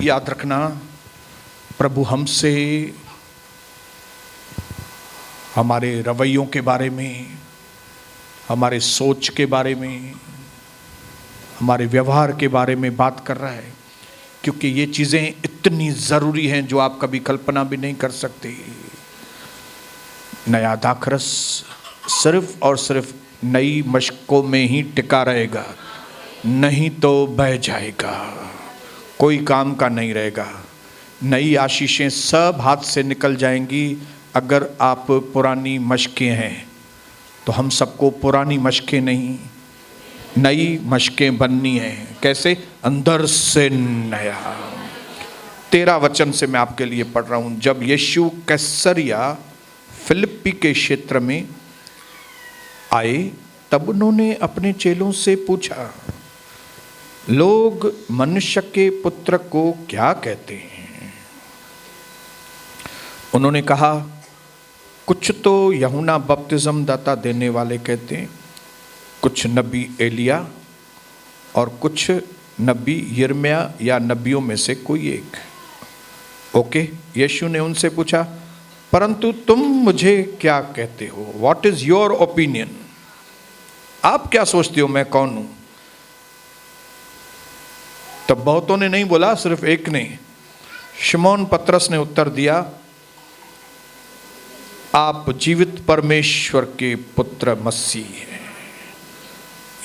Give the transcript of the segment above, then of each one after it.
याद रखना, प्रभु हमसे हमारे रवैयों के बारे में, हमारे सोच के बारे में, हमारे व्यवहार के बारे में बात कर रहा है, क्योंकि ये चीज़ें इतनी ज़रूरी हैं जो आप कभी कल्पना भी नहीं कर सकते। नया दाखरस सिर्फ और सिर्फ नई मशकों में ही टिका रहेगा, नहीं तो बह जाएगा, कोई काम का नहीं रहेगा। नई आशीषें सब हाथ से निकल जाएंगी अगर आप पुरानी मशकें हैं। तो हम सबको पुरानी मशकें नहीं, नई मशकें बननी है। कैसे? अंदर से नया। 13 वचन से मैं आपके लिए पढ़ रहा हूं। जब यीशु कैसरिया फिलिप्पी के क्षेत्र में आए तब उन्होंने अपने चेलों से पूछा, लोग मनुष्य के पुत्र को क्या कहते हैं? उन्होंने कहा, कुछ तो यूहन्ना बपतिस्म दाता देने वाले कहते हैं, कुछ नबी एलिया और कुछ नबी यिर्मयाह या नबियों में से कोई एक। ओके, यीशु ने उनसे पूछा, परंतु तुम मुझे क्या कहते हो? What is your opinion? आप क्या सोचते हो मैं कौन हूं? तब बहुतों ने नहीं बोला, सिर्फ एक ने, शिमोन पतरस ने उत्तर दिया, आप जीवित परमेश्वर के पुत्र मसीह हैं।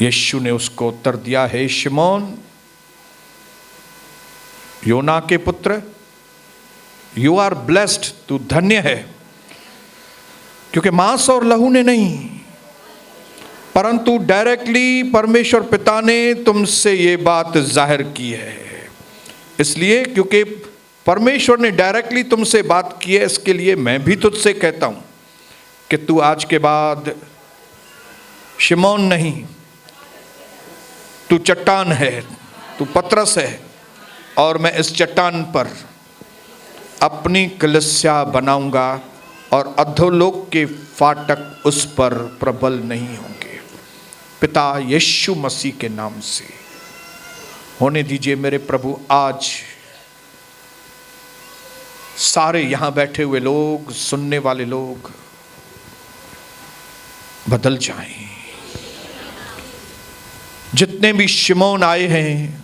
यीशु ने उसको उत्तर दिया, हे शिमोन, योना के पुत्र, यू आर ब्लेस्ड, तू धन्य है, क्योंकि मांस और लहू ने नहीं, परंतु डायरेक्टली परमेश्वर पिता ने तुमसे ये बात जाहिर की है। इसलिए क्योंकि परमेश्वर ने डायरेक्टली तुमसे बात की है, इसके लिए मैं भी तुझसे कहता हूं कि तू आज के बाद शिमोन नहीं, तू चट्टान है, तू पतरस है, और मैं इस चट्टान पर अपनी कलीसिया बनाऊंगा और अधोलोक के फाटक उस पर प्रबल नहीं होंगे। पिता यीशु मसीह के नाम से होने दीजिए मेरे प्रभु, आज सारे यहां बैठे हुए लोग, सुनने वाले लोग बदल जाएं। जितने भी शिमोन आए हैं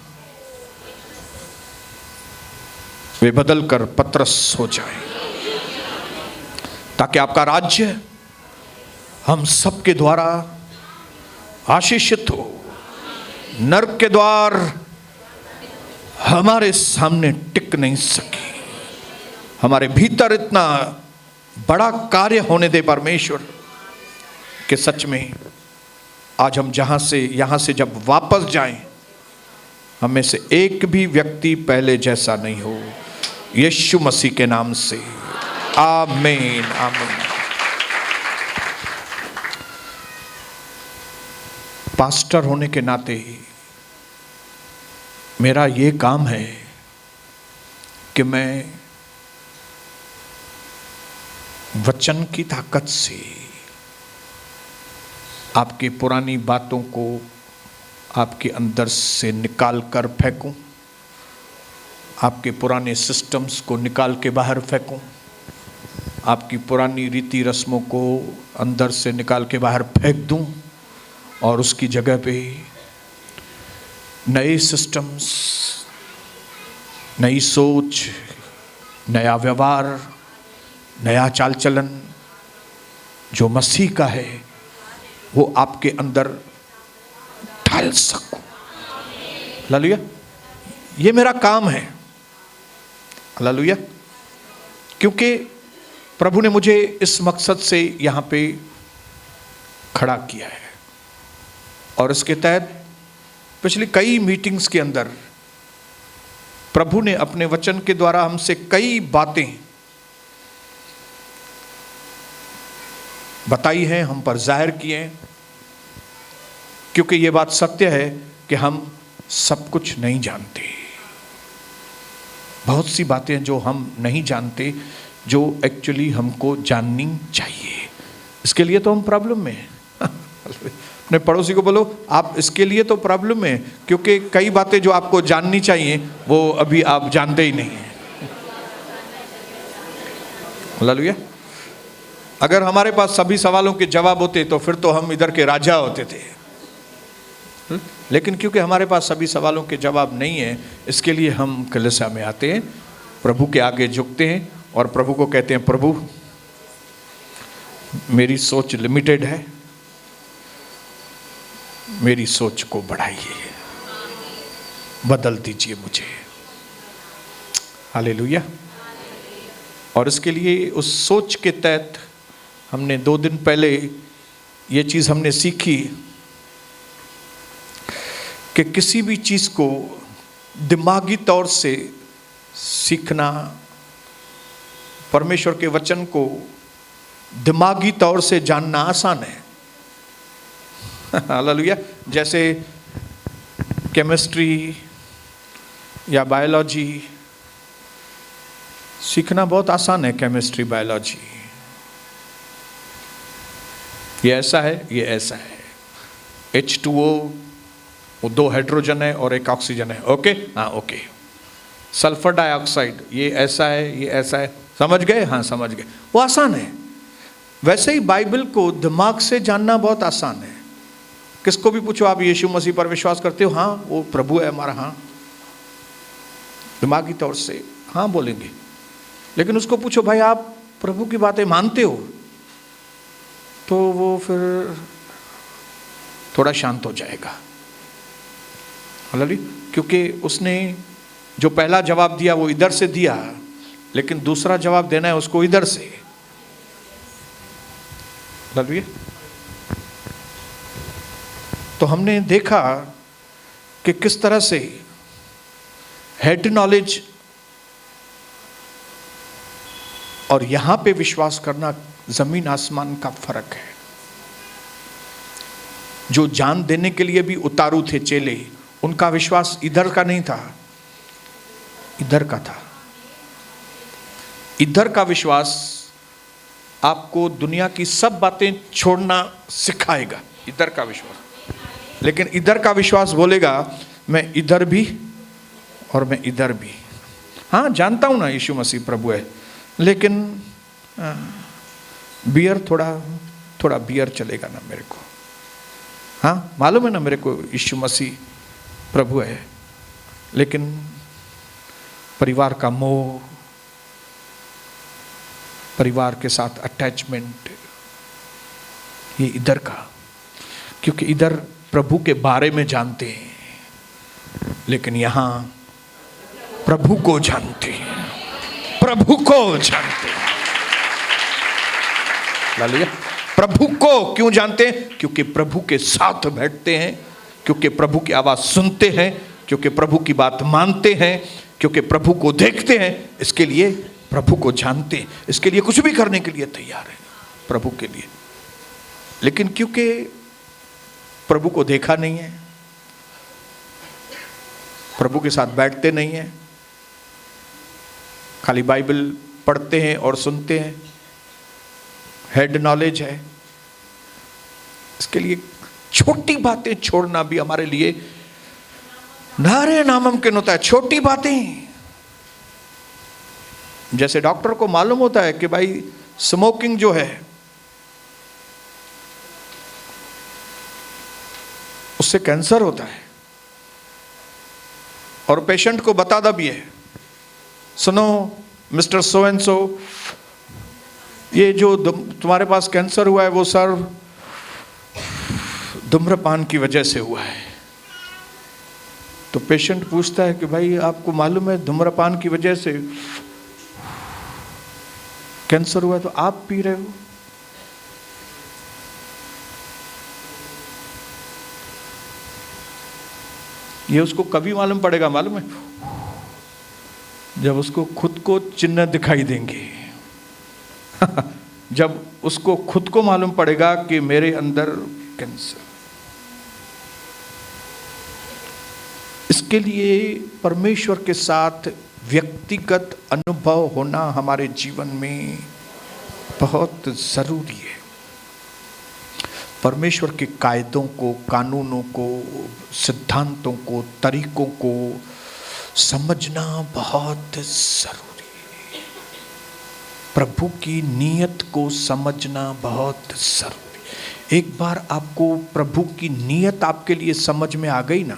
वे बदल कर पतरस हो जाएं, ताकि आपका राज्य हम सबके द्वारा आशीषित हो। नरक के द्वार हमारे सामने टिक नहीं सके। हमारे भीतर इतना बड़ा कार्य होने दे परमेश्वर कि सच में आज हम यहां से जब वापस जाएं, हमें से एक भी व्यक्ति पहले जैसा नहीं हो। यीशु मसीह के नाम से आमीन, आमीन। पास्टर होने के नाते मेरा ये काम है कि मैं वचन की ताकत से आपकी पुरानी बातों को आपके अंदर से निकाल कर फेंकूं, आपके पुराने सिस्टम्स को निकाल के बाहर फेंकूं, आपकी पुरानी रीति रस्मों को अंदर से निकाल के बाहर फेंक दूं और उसकी जगह पे नए सिस्टम्स, नई सोच, नया व्यवहार, नया चाल चलन जो मसीह का है वो आपके अंदर ढाल सकूं। हालेलुया, ये मेरा काम है। हालेलुया, क्योंकि प्रभु ने मुझे इस मकसद से यहाँ पे खड़ा किया है और इसके तहत पिछली कई मीटिंग्स के अंदर प्रभु ने अपने वचन के द्वारा हमसे कई बातें बताई हैं, हम पर जाहिर किए हैं, क्योंकि ये बात सत्य है कि हम सब कुछ नहीं जानते। बहुत सी बातें जो हम नहीं जानते, जो एक्चुअली हमको जाननी चाहिए, इसके लिए तो हम प्रॉब्लम में हैं। अपने पड़ोसी को बोलो आप इसके लिए तो प्रॉब्लम है, क्योंकि कई बातें जो आपको जाननी चाहिए वो अभी आप जानते ही नहीं हैं। हालेलुया। अगर हमारे पास सभी सवालों के जवाब होते तो फिर तो हम इधर के राजा होते थे, लेकिन क्योंकि हमारे पास सभी सवालों के जवाब नहीं है, इसके लिए हम कलीसिया में आते हैं, प्रभु के आगे झुकते हैं और प्रभु को कहते हैं, प्रभु मेरी सोच लिमिटेड है, मेरी सोच को बढ़ाइए, बदल दीजिए मुझे। हालेलुया। और इसके लिए उस सोच के तहत हमने 2 दिन पहले ये चीज़ हमने सीखी कि किसी भी चीज़ को दिमागी तौर से सीखना, परमेश्वर के वचन को दिमागी तौर से जानना आसान है। हालेलुया। जैसे केमिस्ट्री या बायोलॉजी सीखना बहुत आसान है। केमिस्ट्री, बायोलॉजी, ये ऐसा है, ये ऐसा है। H2O, वो 2 हाइड्रोजन है और 1 ऑक्सीजन है। ओके, हाँ ओके। सल्फर डाइऑक्साइड, ये ऐसा है, ये ऐसा है। समझ गए? हाँ समझ गए। वो आसान है। वैसे ही बाइबल को दिमाग से जानना बहुत आसान है। किसको भी पूछो आप यीशु मसीह पर विश्वास करते हो? हाँ वो प्रभु है हमारा। हाँ, दिमागी तौर से हाँ बोलेंगे। लेकिन उसको पूछो भाई आप प्रभु की बातें मानते हो, तो वो फिर थोड़ा शांत हो जाएगा। हालेलुया। क्योंकि उसने जो पहला जवाब दिया वो इधर से दिया, लेकिन दूसरा जवाब देना है उसको इधर से। हालेलुया। तो हमने देखा कि किस तरह से हेड नॉलेज और यहां पे विश्वास करना जमीन आसमान का फर्क है। जो जान देने के लिए भी उतारू थे चेले, उनका विश्वास इधर का नहीं था, इधर का था। इधर का विश्वास आपको दुनिया की सब बातें छोड़ना सिखाएगा, इधर का विश्वास। लेकिन इधर का विश्वास बोलेगा मैं इधर भी और मैं इधर भी। हाँ जानता हूं ना यीशु मसीह प्रभु है, लेकिन बियर थोड़ा बियर चलेगा ना मेरे को। हाँ मालूम है ना मेरे को यीशु मसीह प्रभु है, लेकिन परिवार का मोह, परिवार के साथ अटैचमेंट, ये इधर का। क्योंकि इधर प्रभु के बारे में जानते हैं, लेकिन यहां प्रभु को जानते हैं, प्रभु को जानते हैं। हालेलुया। प्रभु को क्यों जानते हैं? क्योंकि प्रभु के साथ बैठते हैं, क्योंकि प्रभु की आवाज सुनते हैं, क्योंकि प्रभु की बात मानते हैं, क्योंकि प्रभु को देखते हैं। इसके लिए प्रभु को जानते हैं, इसके लिए कुछ भी करने के लिए तैयार है प्रभु के लिए। लेकिन क्योंकि प्रभु को देखा नहीं है, प्रभु के साथ बैठते नहीं हैं, खाली बाइबल पढ़ते हैं और सुनते हैं, हेड नॉलेज है, इसके लिए छोटी बातें छोड़ना भी हमारे लिए नारे नामुमकिन होता है। छोटी बातें, जैसे डॉक्टर को मालूम होता है कि भाई स्मोकिंग जो है उससे कैंसर होता है, और पेशेंट को बताता भी है, सुनो मिस्टर सो एंड सो, ये जो तुम्हारे पास कैंसर हुआ है वो सर धूम्रपान की वजह से हुआ है। तो पेशेंट पूछता है कि भाई आपको मालूम है धूम्रपान की वजह से कैंसर हुआ, तो आप पी रहे हो। ये उसको कभी मालूम पड़ेगा, मालूम है, जब उसको खुद को चिन्ह दिखाई देंगे। जब उसको खुद को मालूम पड़ेगा कि मेरे अंदर कैंसर। इसके लिए परमेश्वर के साथ व्यक्तिगत अनुभव होना हमारे जीवन में बहुत जरूरी है। परमेश्वर के कायदों को, कानूनों को, सिद्धांतों को, तरीकों को समझना बहुत जरूरी है। प्रभु की नीयत को समझना बहुत जरूरी। एक बार आपको प्रभु की नीयत आपके लिए समझ में आ गई ना,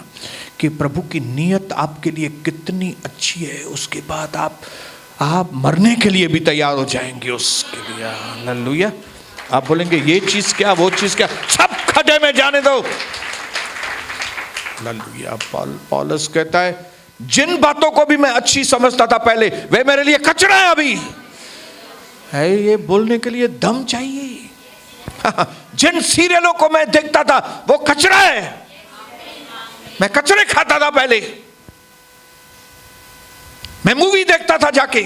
कि प्रभु की नीयत आपके लिए कितनी अच्छी है, उसके बाद आप मरने के लिए भी तैयार हो जाएंगे उसके लिए। हालेलुया। आप बोलेंगे ये चीज क्या, वो चीज क्या, सब खड्डे में जाने दो। हालेलुया। पौलुस कहता है जिन बातों को भी मैं अच्छी समझता था पहले, वे मेरे लिए कचरा है अभी। है, ये बोलने के लिए दम चाहिए। जिन सीरियलों को मैं देखता था वो कचरा है, मैं कचरे खाता था पहले। मैं मूवी देखता था जाके,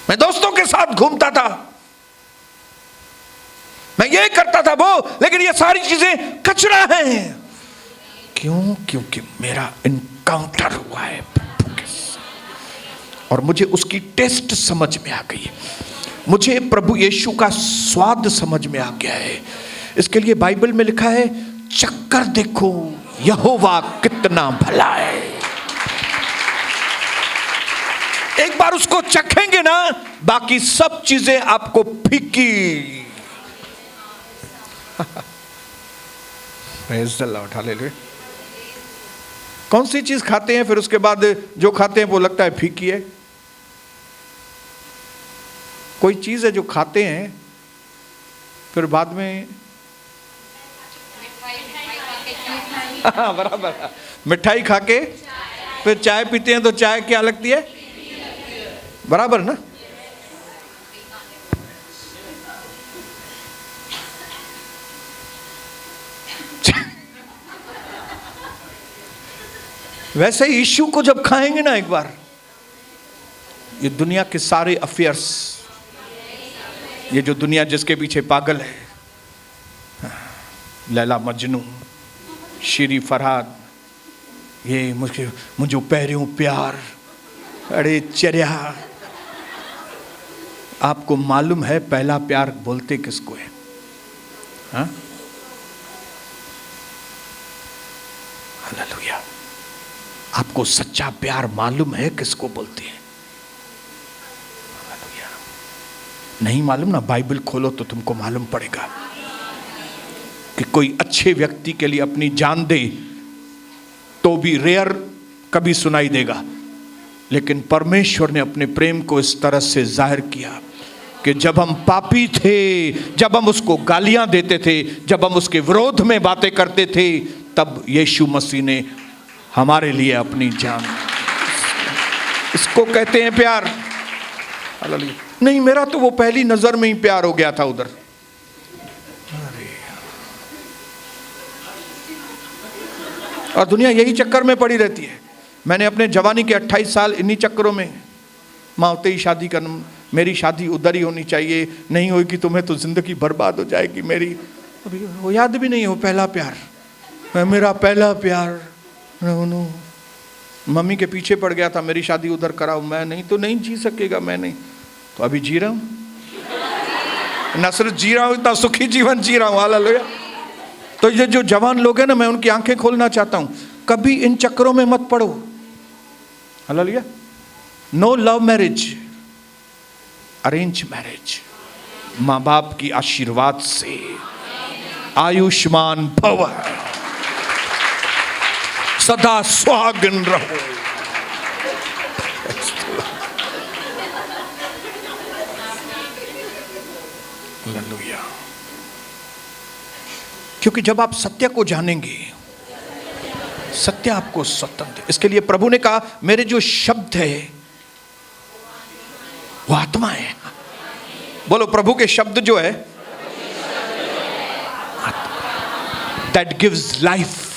मैं दोस्तों के साथ घूमता था, मैं ये करता था वो, लेकिन ये सारी चीजें कचरा हैं। क्यों? क्योंकि मेरा इनकाउंटर हुआ है प्रभु के साथ और मुझे उसकी टेस्ट समझ में आ गई है, मुझे प्रभु यीशु का स्वाद समझ में आ गया है। इसके लिए बाइबल में लिखा है, चक्कर देखो यहोवा कितना भला है। एक बार उसको चखेंगे ना, बाकी सब चीजें आपको फीकी। Praise the Lord, hallelujah. कौन सी चीज खाते हैं फिर उसके बाद जो खाते हैं वो लगता है फीकी है? कोई चीज है जो खाते हैं फिर बाद में बराबर, मिठाई खा के फिर चाय पीते हैं तो चाय क्या लगती है? बराबर ना। वैसे ही यीशु को जब खाएंगे ना एक बार, ये दुनिया के सारे अफेयर्स, ये जो दुनिया जिसके पीछे पागल है, लैला मजनू, शीरी फरहाद, ये मुझे पैरियों प्यार, अरे चर्या। आपको मालूम है पहला प्यार बोलते किसको है? हाँ, हालेलुया। आपको सच्चा प्यार मालूम है किसको बोलते हैं? हालेलुया। नहीं मालूम ना, बाइबल खोलो तो तुमको मालूम पड़ेगा कि कोई अच्छे व्यक्ति के लिए अपनी जान दे तो भी रेयर कभी सुनाई देगा, लेकिन परमेश्वर ने अपने प्रेम को इस तरह से जाहिर किया कि जब हम पापी थे, जब हम उसको गालियां देते थे, जब हम उसके विरोध में बातें करते थे, तब यीशु मसीह ने हमारे लिए अपनी जान। इसको कहते हैं प्यार। हालेलुया। नहीं, मेरा तो वो पहली नजर में ही प्यार हो गया था उधर। और दुनिया यही चक्कर में पड़ी रहती है। मैंने अपने जवानी के 28 साल इन्हीं चक्करों में, माँ होते ही शादी करना, मेरी शादी उधर ही होनी चाहिए, नहीं होगी तुम्हें तो जिंदगी बर्बाद हो जाएगी मेरी। अभी वो याद भी नहीं है वो पहला प्यार, मेरा पहला प्यार। नो, मम्मी के पीछे पड़ गया था, मेरी शादी उधर कराओ, मैं नहीं तो नहीं जी सकेगा, मैं नहीं तो अभी जी रहा हूँ, न सिर्फ जी रहा हूँ, इतना सुखी जीवन जी रहा हूँ। हालेलुया। तो ये जो जवान लोग हैं ना, मैं उनकी आंखें खोलना चाहता हूँ, कभी इन चक्करों में मत पड़ो। Hallelujah. No love marriage, arrange marriage, माँ बाप की आशीर्वाद से आयुष्मान भव, सदा सुहागन रहो। हालेलुया। क्योंकि जब आप सत्य को जानेंगे, सत्य आपको स्वतंत्र। इसके लिए प्रभु ने कहा, मेरे जो शब्द है वो आत्मा है। बोलो, प्रभु के शब्द जो है दैट गिव्स लाइफ।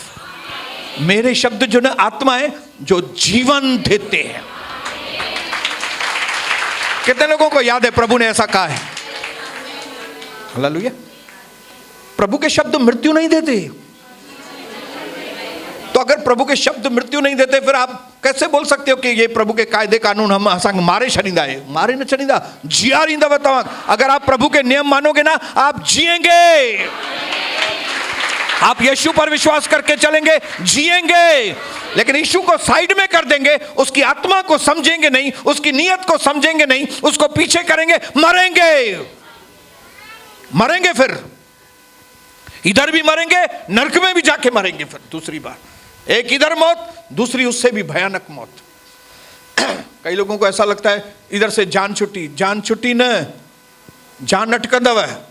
मेरे शब्द जो ना आत्मा है, जो जीवन देते हैं। कितने लोगों को याद है प्रभु ने ऐसा कहा है? हालेलुया। प्रभु के शब्द मृत्यु नहीं देते। तो अगर प्रभु के शब्द मृत्यु नहीं देते, फिर आप कैसे बोल सकते हो कि ये प्रभु के कायदे कानून हम असांखे मारे छॾींदा आहे? मारे न छॾींदा, जीआरींदव तव्हां। अगर आप प्रभु के नियम मानोगे ना, आप जिएंगे। आप यीशु पर विश्वास करके चलेंगे, जिएंगे। लेकिन यीशु को साइड में कर देंगे, उसकी आत्मा को समझेंगे नहीं, उसकी नीयत को समझेंगे नहीं, उसको पीछे करेंगे, मरेंगे। मरेंगे, फिर इधर भी मरेंगे, नरक में भी जाके मरेंगे फिर दूसरी बार। एक इधर मौत, दूसरी उससे भी भयानक मौत। कई लोगों को ऐसा लगता है इधर से जान छुट्टी। जान छुट्टी न, जान अटकंदव है।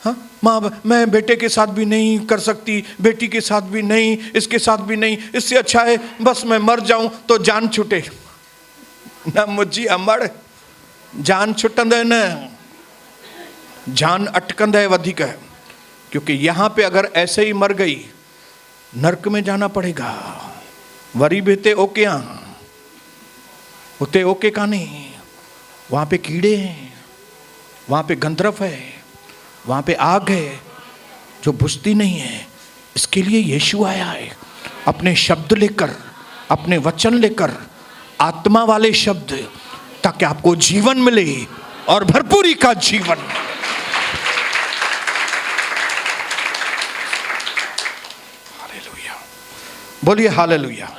हाँ, माँ मैं बेटे के साथ भी नहीं कर सकती, बेटी के साथ भी नहीं, इसके साथ भी नहीं, इससे अच्छा है बस मैं मर जाऊं तो जान छुटे। न मुझी अमड़, जान छुटंद न, जान अटकंद है वधिक है। क्योंकि यहां पे अगर ऐसे ही मर गई, नरक में जाना पड़ेगा। वरी बेते ओके, उते ओके काने, वहां पे कीड़े हैं, वहां पे गंधर्व है, वहां पे आग है जो बुझती नहीं है। इसके लिए यीशु आया है, अपने शब्द लेकर, अपने वचन लेकर, आत्मा वाले शब्द, ताकि आपको जीवन मिले और भरपूरी का जीवन। हालेलुया, बोलिए हालेलुया।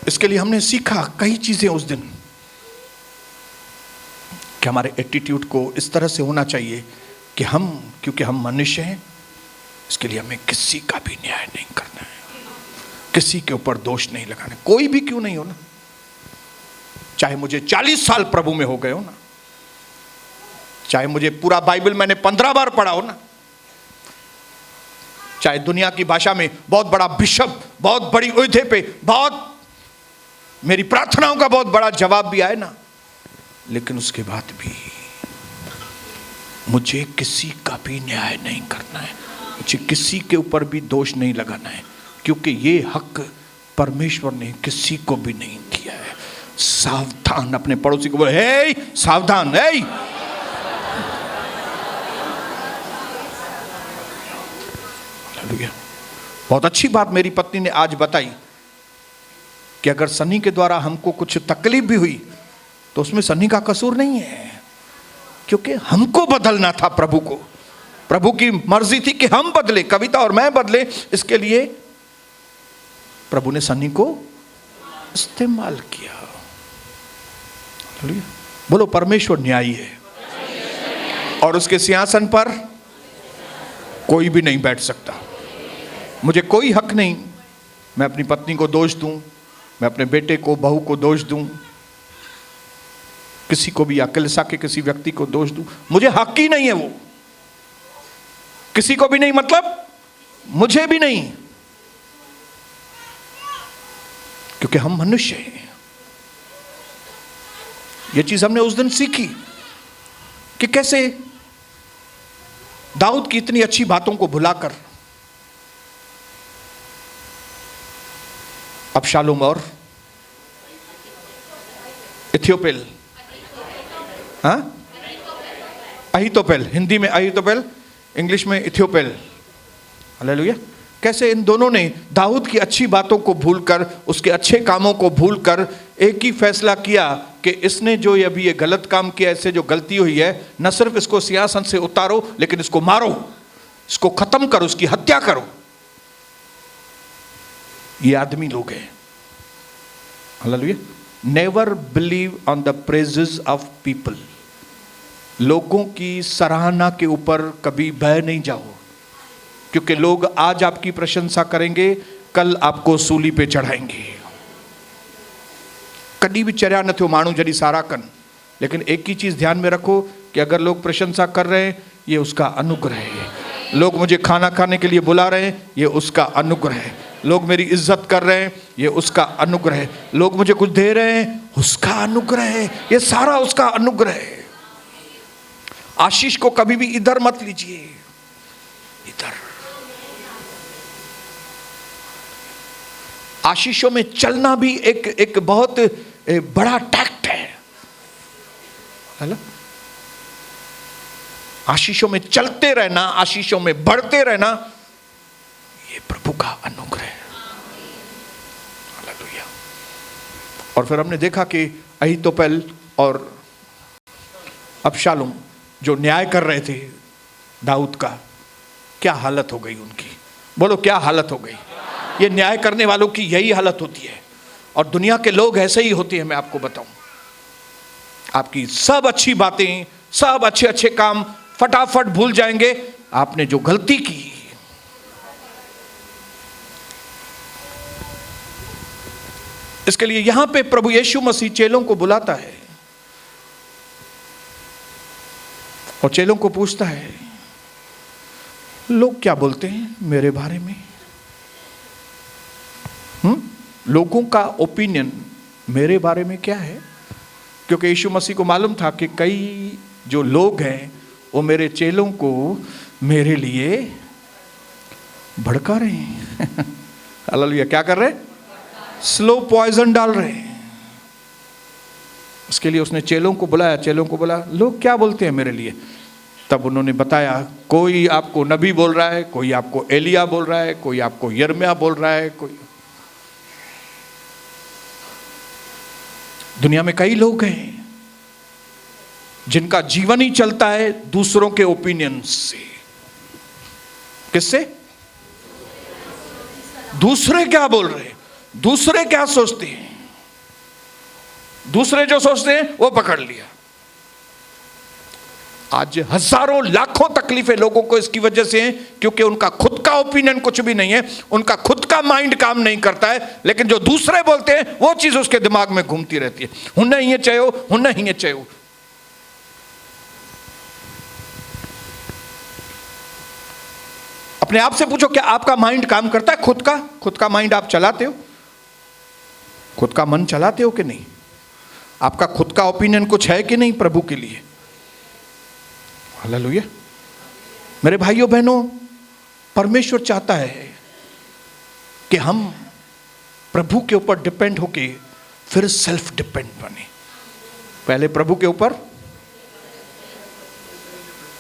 इसके लिए हमने सीखा कई चीजें उस दिन, कि हमारे एटीट्यूड को इस तरह से होना चाहिए कि हम, क्योंकि हम मनुष्य हैं, इसके लिए हमें किसी का भी न्याय नहीं करना है, किसी के ऊपर दोष नहीं लगाना, कोई भी क्यों नहीं हो ना। चाहे मुझे 40 साल प्रभु में हो गए हो ना, चाहे मुझे पूरा बाइबल मैंने 15 बार पढ़ा हो ना, चाहे दुनिया की भाषा में बहुत बड़ा बिशप, बहुत बड़ी ओहदे पे, बहुत मेरी प्रार्थनाओं का बहुत बड़ा जवाब भी आए ना, लेकिन उसके बाद भी मुझे किसी का भी न्याय नहीं करना है, मुझे किसी के ऊपर भी दोष नहीं लगाना है, क्योंकि ये हक परमेश्वर ने किसी को भी नहीं दिया है। सावधान, अपने पड़ोसी को बोले, हे सावधान, हे। बहुत अच्छी बात मेरी पत्नी ने आज बताई कि अगर सनी के द्वारा हमको कुछ तकलीफ भी हुई तो उसमें सनी का कसूर नहीं है, क्योंकि हमको बदलना था प्रभु को। प्रभु की मर्जी थी कि हम बदले, कविता और मैं बदले। इसके लिए प्रभु ने सनी को इस्तेमाल किया। बोलो परमेश्वर न्यायी है, और उसके सिंहासन पर कोई भी नहीं बैठ सकता। मुझे कोई हक नहीं मैं अपनी पत्नी को दोष दूं, मैं अपने बेटे को, बहू को दोष दूं, किसी को भी, अकलसा के किसी व्यक्ति को दोष दूं। मुझे हक ही नहीं है वो, किसी को भी नहीं, मतलब मुझे भी नहीं, क्योंकि हम मनुष्य हैं। ये चीज हमने उस दिन सीखी कि कैसे दाऊद की इतनी अच्छी बातों को भुलाकर अबशालोम और इथियोपेल, हाँ, अहीतोपेल, हिंदी में अहीतोपेल, इंग्लिश में इथियोपेल, हालेलुया। कैसे इन दोनों ने दाऊद की अच्छी बातों को भूलकर, उसके अच्छे कामों को भूलकर एक ही फैसला किया कि इसने जो अभी ये गलत काम किया, इससे जो गलती हुई है, न सिर्फ इसको सिंहासन से उतारो, लेकिन इसको मारो, इसको खत्म करो, इसकी हत्या करो। ये आदमी लोग हैं, hallelujah. Never believe on the praises of people. लोगों की सराहना के ऊपर कभी बह नहीं जाओ, क्योंकि लोग आज आपकी प्रशंसा करेंगे, कल आपको सूली पे चढ़ाएंगे। कभी भी चर्या न थियो मानू जड़ी सारा कन, लेकिन एक ही चीज ध्यान में रखो कि अगर लोग प्रशंसा कर रहे हैं, ये उसका अनुग्रह है। लोग मुझे खाना खाने के लिए बुला रहे हैं, ये उसका अनुग्रह है। लोग मेरी इज्जत कर रहे हैं, ये उसका अनुग्रह है। लोग मुझे कुछ दे रहे हैं, उसका अनुग्रह है। ये सारा उसका अनुग्रह है। आशीष को कभी भी इधर मत लीजिए, इधर। आशीषों में चलना भी एक बहुत बड़ा टैक्ट है। आशीषों में चलते रहना, आशीषों में बढ़ते रहना, ये प्रभु का अनुग्रह है। हालेलुया। और फिर हमने देखा कि अहीतोपेल और अबशालोम जो न्याय कर रहे थे दाऊद का, क्या हालत हो गई उनकी। बोलो क्या हालत हो गई। ये न्याय करने वालों की यही हालत होती है, और दुनिया के लोग ऐसे ही होते हैं। मैं आपको बताऊं, आपकी सब अच्छी बातें, सब अच्छे अच्छे काम फटाफट भूल जाएंगे आपने जो गलती की। इसके लिए यहां पे प्रभु यीशु मसीह चेलों को बुलाता है और चेलों को पूछता है, लोग क्या बोलते हैं मेरे बारे में। लोगों का ओपिनियन मेरे बारे में क्या है। क्योंकि यीशु मसीह को मालूम था कि कई जो लोग हैं वो मेरे चेलों को मेरे लिए भड़का रहे हैं। हालेलुया। क्या कर रहे हैं? स्लो पॉइजन डाल रहे हैं। इसके लिए उसने चेलों को बुलाया, चेलों को बोला लोग क्या बोलते हैं मेरे लिए। तब उन्होंने बताया, कोई आपको नबी बोल रहा है, कोई आपको एलिया बोल रहा है, कोई आपको यिर्मयाह बोल रहा है, कोई। दुनिया में कई लोग हैं जिनका जीवन ही चलता है दूसरों के ओपिनियन से। किससे? दूसरे क्या बोल रहे हैं, दूसरे क्या सोचते हैं, दूसरे जो सोचते हैं वो पकड़ लिया। आज हजारों लाखों तकलीफें लोगों को इसकी वजह से हैं क्योंकि उनका खुद का ओपिनियन कुछ भी नहीं है, उनका खुद का माइंड काम नहीं करता है, लेकिन जो दूसरे बोलते हैं वो चीज उसके दिमाग में घूमती रहती है। हुन्ना ही चाहिए, हुन्ना ही चाहिए। अपने आप से पूछो, क्या आपका माइंड काम करता है? खुद का माइंड आप चलाते हो? खुद का मन चलाते हो कि नहीं? आपका खुद का ओपिनियन कुछ है कि नहीं प्रभु के लिए? हालेलुया। मेरे भाइयों बहनों, परमेश्वर चाहता है कि हम प्रभु के ऊपर डिपेंड होके फिर सेल्फ डिपेंड बने। पहले प्रभु के ऊपर,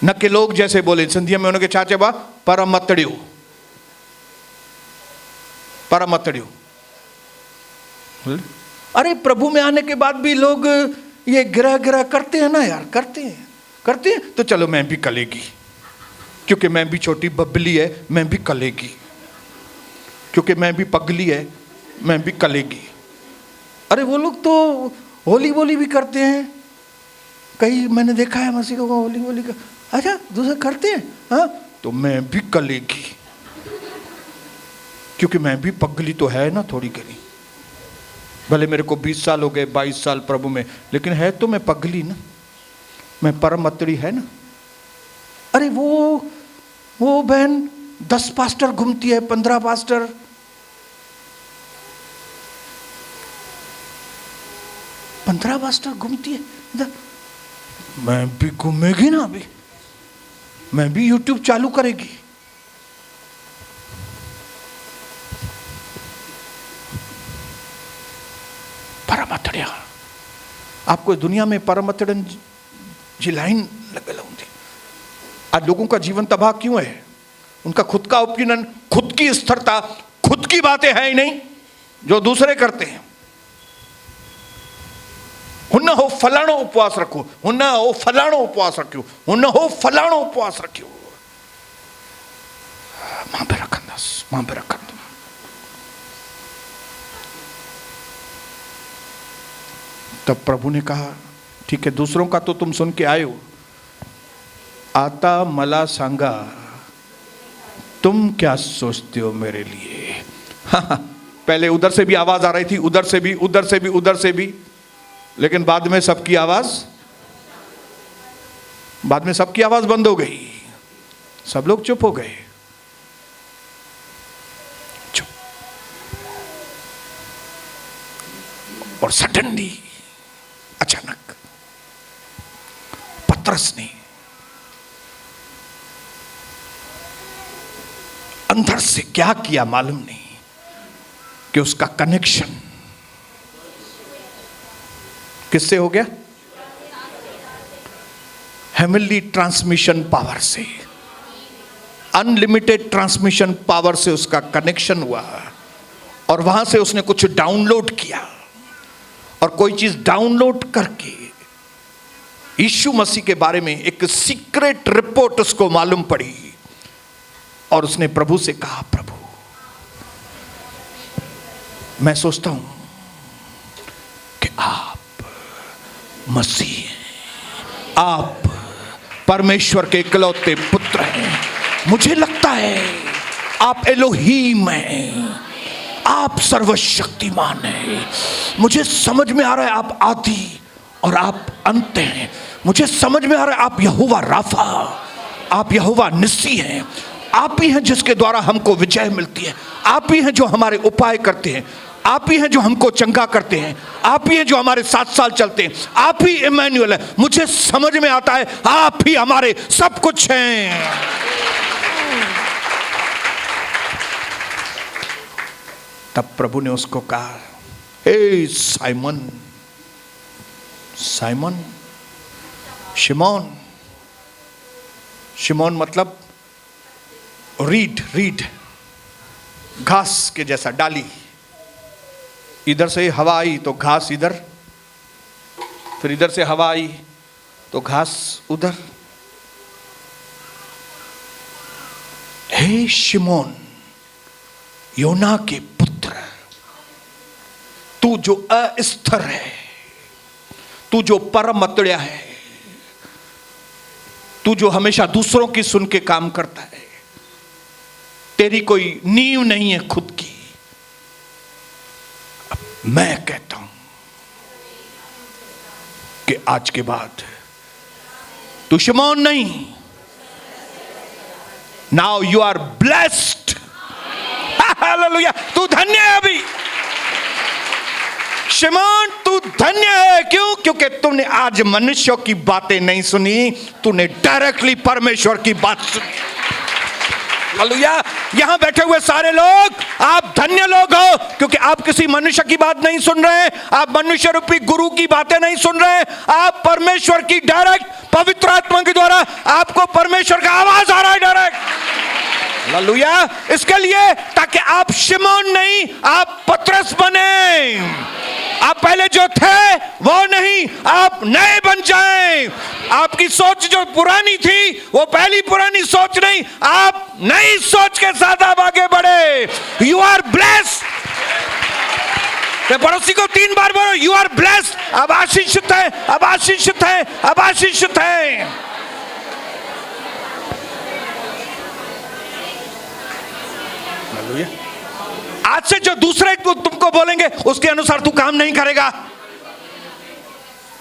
न कि लोग जैसे बोले सिंधिया में उनके चाचे बा परमतड़ियो, परमतड़ियो। अरे प्रभु में आने के बाद भी लोग ये ग्रह करते हैं ना यार, करते हैं तो चलो मैं भी कलेगी, क्योंकि मैं भी छोटी बबली है, मैं भी कलेगी, क्योंकि मैं भी पगली है, मैं भी कलेगी। अरे वो लोग तो होली बोली भी करते हैं, कई मैंने देखा है मसीह को होली बोली का। अच्छा दूसरे करते हैं, हाँ तो मैं भी कलेगी, क्योंकि मैं भी पगली तो है ना थोड़ी करी। भले मेरे को 20 साल हो गए, 22 साल प्रभु में, लेकिन है तो मैं पगली ना, मैं परमतड़ी है ना। अरे वो बहन 10 पास्टर घूमती है, 15 पास्टर। घूमती है, मैं भी घूमेगी ना, अभी मैं भी यूट्यूब चालू करेगी। परमतड़िया आपको दुनिया में परमतड़न जी लाइन लगल होती। आज लोगों का जीवन तबाह क्यों है? उनका खुद का ओपिनियन, खुद की स्थिरता, खुद की बातें हैं ही नहीं, जो दूसरे करते हैं। हुन्ना हो फलाणो उपवास रखो, हुन्ना हो फलाणो उपवास रखो, हुन्ना हो फलाणो उपवास रखो। मां पे रखन। तब प्रभु ने कहा, ठीक है दूसरों का तो तुम सुन के आए हो, आता मला सांगा तुम क्या सोचते हो मेरे लिए। पहले उधर से भी आवाज आ रही थी, उधर से भी, लेकिन बाद में सबकी आवाज बंद हो गई, सब लोग चुप हो गए। चुप। और सडनली अचानक पतरस ने अंदर से क्या किया मालूम नहीं, कि उसका कनेक्शन किससे हो गया? हेवनली ट्रांसमिशन पावर से, अनलिमिटेड ट्रांसमिशन पावर से उसका कनेक्शन हुआ, और वहां से उसने कुछ डाउनलोड किया, और कोई चीज डाउनलोड करके यीशु मसीह के बारे में एक सीक्रेट रिपोर्ट उसको मालूम पड़ी और उसने प्रभु से कहा, प्रभु मैं सोचता हूं कि आप मसीह हैं, आप परमेश्वर के इकलौते पुत्र हैं। मुझे लगता है आप एलोहीम हैं, आप सर्वशक्तिमान हैं। मुझे समझ में आ रहा है आप आदि और आप अंत हैं। मुझे समझ में आ रहा है आप यहोवा राफा, आप यहोवा निस्सी हैं। आप ही हैं जिसके द्वारा हमको विजय मिलती है। आप ही हैं जो हमारे उपाय करते हैं। आप ही हैं जो हमको चंगा करते हैं। आप ही हैं जो हमारे 7 साल चलते हैं। आप ही इमैनुअल है। मुझे समझ में आता है आप ही हमारे सब कुछ हैं। तब प्रभु ने उसको कहा, हे साइमन, साइमन, शिमोन। शिमोन मतलब रीड, घास के जैसा, डाली। इधर से हवा आई तो घास इधर, फिर इधर से हवा आई तो घास उधर। हे शिमोन, योना के पुत्र, तू जो अस्थिर है, तू जो परम अतड़िया है, तू जो हमेशा दूसरों की सुन के काम करता है, तेरी कोई नींव नहीं है खुद की। अब मैं कहता हूं कि आज के बाद तू शिमोन नहीं, now you are blessed. Hallelujah, तू धन्य है। अभी शिमोन तू धन्य है। क्यों? क्योंकि तूने आज मनुष्यों की बातें नहीं सुनी, तूने डायरेक्टली परमेश्वर की बात सुनी। हालेलुया। यहां बैठे हुए सारे लोग आप धन्य लोग हो, क्योंकि आप किसी मनुष्य की बात नहीं सुन रहे, आप मनुष्य रूपी गुरु की बातें नहीं सुन रहे, आप परमेश्वर की डायरेक्ट पवित्र आत्मा के द्वारा आपको परमेश्वर का आवाज आ रहा है डायरेक्ट। हालेलुया। इसके लिए ताकि आप शिमोन नहीं, आप पतरस बने। आप पहले जो थे वो नहीं, आप नए बन जाएं। आपकी सोच जो पुरानी थी वो पहली पुरानी सोच नहीं, आप नई सोच के साथ आप आगे बढ़े। You are blessed. पड़ोसी को 3 बार बोलो, यू आर ब्लेस्ड। अब आशीषित है, अब आशीषित है, अब आशीषित है। आज से जो दूसरे तुमको बोलेंगे उसके अनुसार तू काम नहीं करेगा।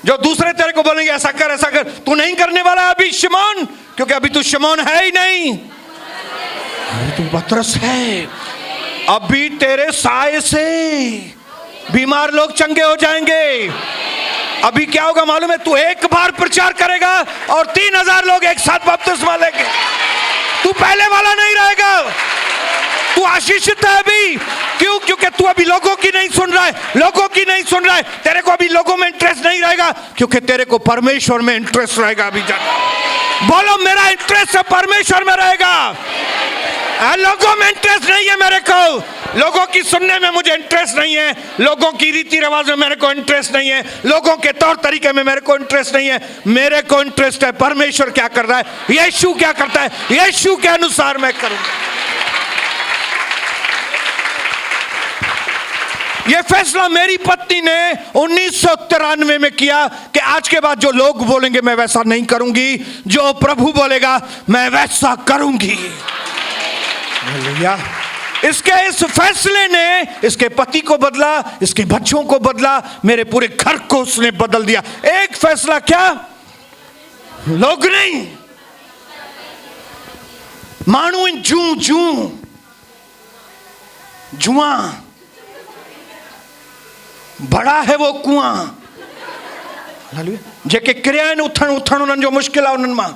जो दूसरे तेरे को बोलेंगे ऐसा कर, तू नहीं करने वाला अभी शिमोन, क्योंकि अभी तू शिमोन है ही नहीं, अभी तू पतरस है। अभी तेरे साए से बीमार लोग चंगे हो जाएंगे। अभी क्या होगा मालूम है? तू एक बार प्रचार करेगा और 3000 लोग एक साथ बपतिस्मा लेंगे। तू पहले वाला नहीं रहेगा। तू आशीषित है अभी। क्यों? क्योंकि तू अभी लोगों की नहीं सुन रहा है, लोगों की नहीं सुन रहा है। तेरे को अभी लोगों में इंटरेस्ट नहीं रहेगा, क्योंकि तेरे को परमेश्वर में इंटरेस्ट रहेगा। अभी जाना बोलो, मेरा इंटरेस्ट परमेश्वर में रहेगा। लोगों में इंटरेस्ट नहीं है मेरे को। लोगों की सुनने में मुझे इंटरेस्ट नहीं है। लोगों की रीति रिवाज में मेरे को इंटरेस्ट नहीं है। लोगों के तौर तरीके में मेरे को इंटरेस्ट नहीं है। मेरे को इंटरेस्ट है परमेश्वर क्या कर रहा है, यीशु क्या करता है, यीशु के अनुसार मैं करूंगा। यह फैसला मेरी पत्नी ने 1993 में किया कि आज के बाद जो लोग बोलेंगे मैं वैसा नहीं करूंगी, जो प्रभु बोलेगा मैं वैसा करूंगी। हालेलुया। इसके इस फैसले ने इसके पति को बदला, इसके बच्चों को बदला, मेरे पूरे घर को उसने बदल दिया। एक फैसला क्या? लोग नहीं, मानू इन जू जू जुआ, बड़ा है वो कुआं। हालेलुया। जेके क्रियाएं उथण उन्हनि जो मुश्किल आहे उन्हनि मां।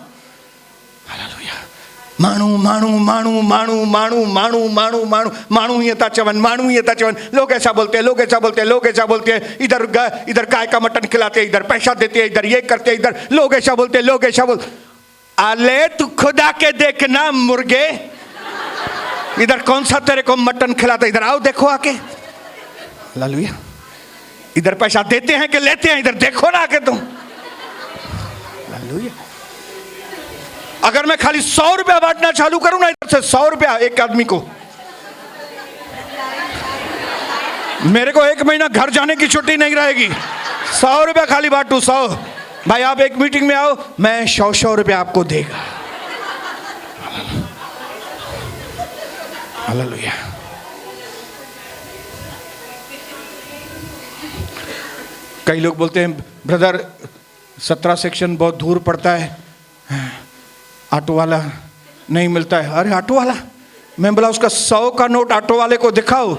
हालेलुया। माण्हू माण्हू माण्हू माण्हू माण्हू माण्हू माण्हू माण्हू माण्हू ईअं था चवनि, माण्हू ईअं था चवनि, लोग ऐसा बोलते हैं, लोग ऐसा बोलते हैं, लोग ऐसा बोलते हैं। इधर गाय का मटन खिलाते हैं, इधर पैसा देते हैं, इधर ये करते हैं, इधर लोग ऐसा बोलते हैं, लोग ऐसा बोलते। अले तू खुदा के देखना मुर्गे, इधर कौन सा तेरे को मटन खिलाता है, इधर आओ देखो आके। हालेलुया। इधर पैसा देते हैं कि लेते हैं, इधर देखो ना आके तुम। अगर मैं खाली 100 रुपया बांटना चालू करूं ना, इधर से 100 रुपया एक आदमी को, मेरे को 1 महीना घर जाने की छुट्टी नहीं रहेगी। 100 रुपया खाली बांटू, 100। भाई आप एक मीटिंग में आओ, मैं 100 रुपया आपको देगा। हालेलुया। कई लोग बोलते हैं ब्रदर 17 सेक्शन बहुत दूर पड़ता है, ऑटो वाला नहीं मिलता है। अरे ऑटो वाला, मैं बोला उसका 100 का नोट ऑटो वाले को दिखाओ,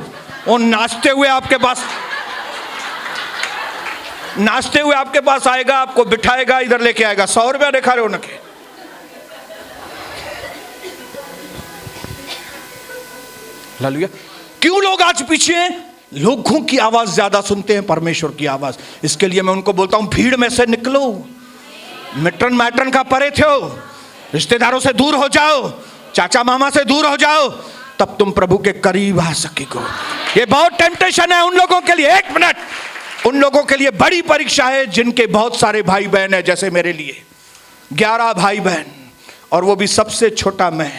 वो नाचते हुए आपके पास आएगा, आपको बिठाएगा, इधर लेके आएगा। 100 रुपया दिखा रहे हो ना के। हालेलुया। क्यों लोग आज पीछे हैं? लोगों की आवाज ज्यादा सुनते हैं परमेश्वर की आवाज। इसके लिए मैं उनको बोलता हूं भीड़ में से निकलो, मिटन मैटन का परे थे, रिश्तेदारों से दूर हो जाओ, चाचा मामा से दूर हो जाओ, तब तुम प्रभु के करीब आ सकेगो। ये बहुत टेम्पटेशन है उन लोगों के लिए। 1 मिनट, उन लोगों के लिए बड़ी परीक्षा है जिनके बहुत सारे भाई बहन है, जैसे मेरे लिए 11 भाई बहन, और वो भी सबसे छोटा मैं।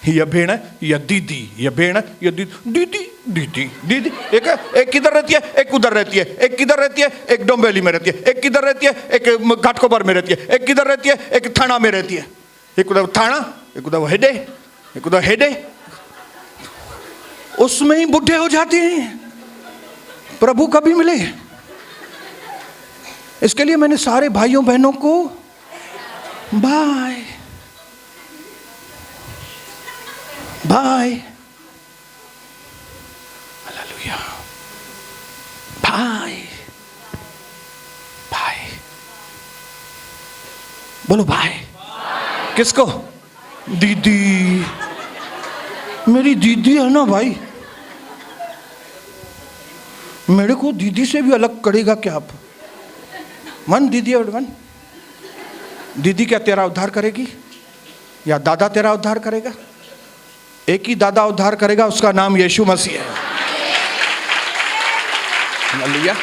यह भेड़ या दीदी, यह भेड़ या दीदी, दीदी दीदी, एक किधर रहती है, एक उधर रहती है, एक किधर रहती है, एक डोंबिवली में रहती है, एक किधर रहती है, एक घाटकोपर में रहती है, एक किधर रहती है, एक थाना में रहती है, एक उधर थाना, एक उधर हेडे, एक उधर हेडे। उसमें ही बुढ़े हो जाते हैं, प्रभु कभी मिले। इसके लिए मैंने सारे भाइयों बहनों को bye bye, hallelujah, bye bye, बोलो बाय। किसको? दीदी, मेरी दीदी है ना भाई, मेरे को दीदी से भी अलग करेगा क्या आप? मन दीदी और मन, दीदी क्या तेरा उद्धार करेगी या दादा तेरा उद्धार करेगा? एक ही दादा उद्धार करेगा, उसका नाम यीशु मसीह है। हालेलुया।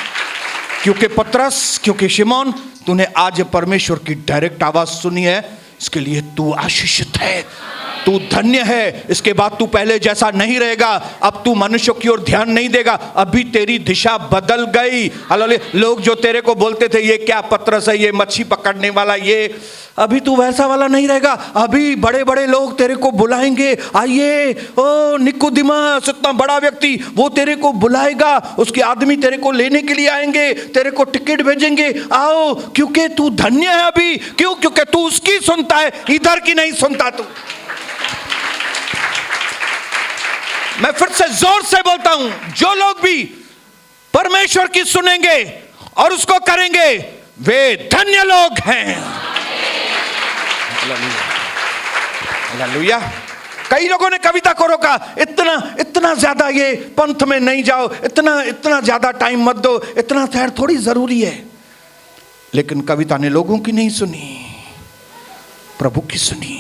क्योंकि पतरस, क्योंकि शिमोन, तूने आज परमेश्वर की डायरेक्ट आवाज सुनी है, इसके लिए तू आशीषित है, तू धन्य है। इसके बाद तू पहले जैसा नहीं रहेगा। अब तू मनुष्य की ओर ध्यान नहीं देगा, अभी तेरी दिशा बदल गई। हालेलुया। लोग जो तेरे को बोलते थे ये क्या पतरस है, ये मच्छी पकड़ने वाला, ये, अभी तू वैसा वाला नहीं रहेगा। अभी बड़े बड़े लोग तेरे को बुलाएंगे, आइए, ओ निकोदेमस, इतना बड़ा व्यक्ति, वो तेरे को बुलाएगा, उसके आदमी तेरे को लेने के लिए आएंगे, तेरे को टिकट भेजेंगे, आओ, क्योंकि तू धन्य है अभी। क्यों? क्योंकि तू उसकी सुनता है, इधर की नहीं सुनता तू। मैं फिर से जोर से बोलता हूं, जो लोग भी परमेश्वर की सुनेंगे और उसको करेंगे, वे धन्य लोग हैं। हालेलुया। कई लोगों ने कविता को रोका, इतना ज्यादा ये पंथ में नहीं जाओ, इतना ज्यादा टाइम मत दो, इतना ठहर थोड़ी जरूरी है। लेकिन कविता ने लोगों की नहीं सुनी, प्रभु की सुनी।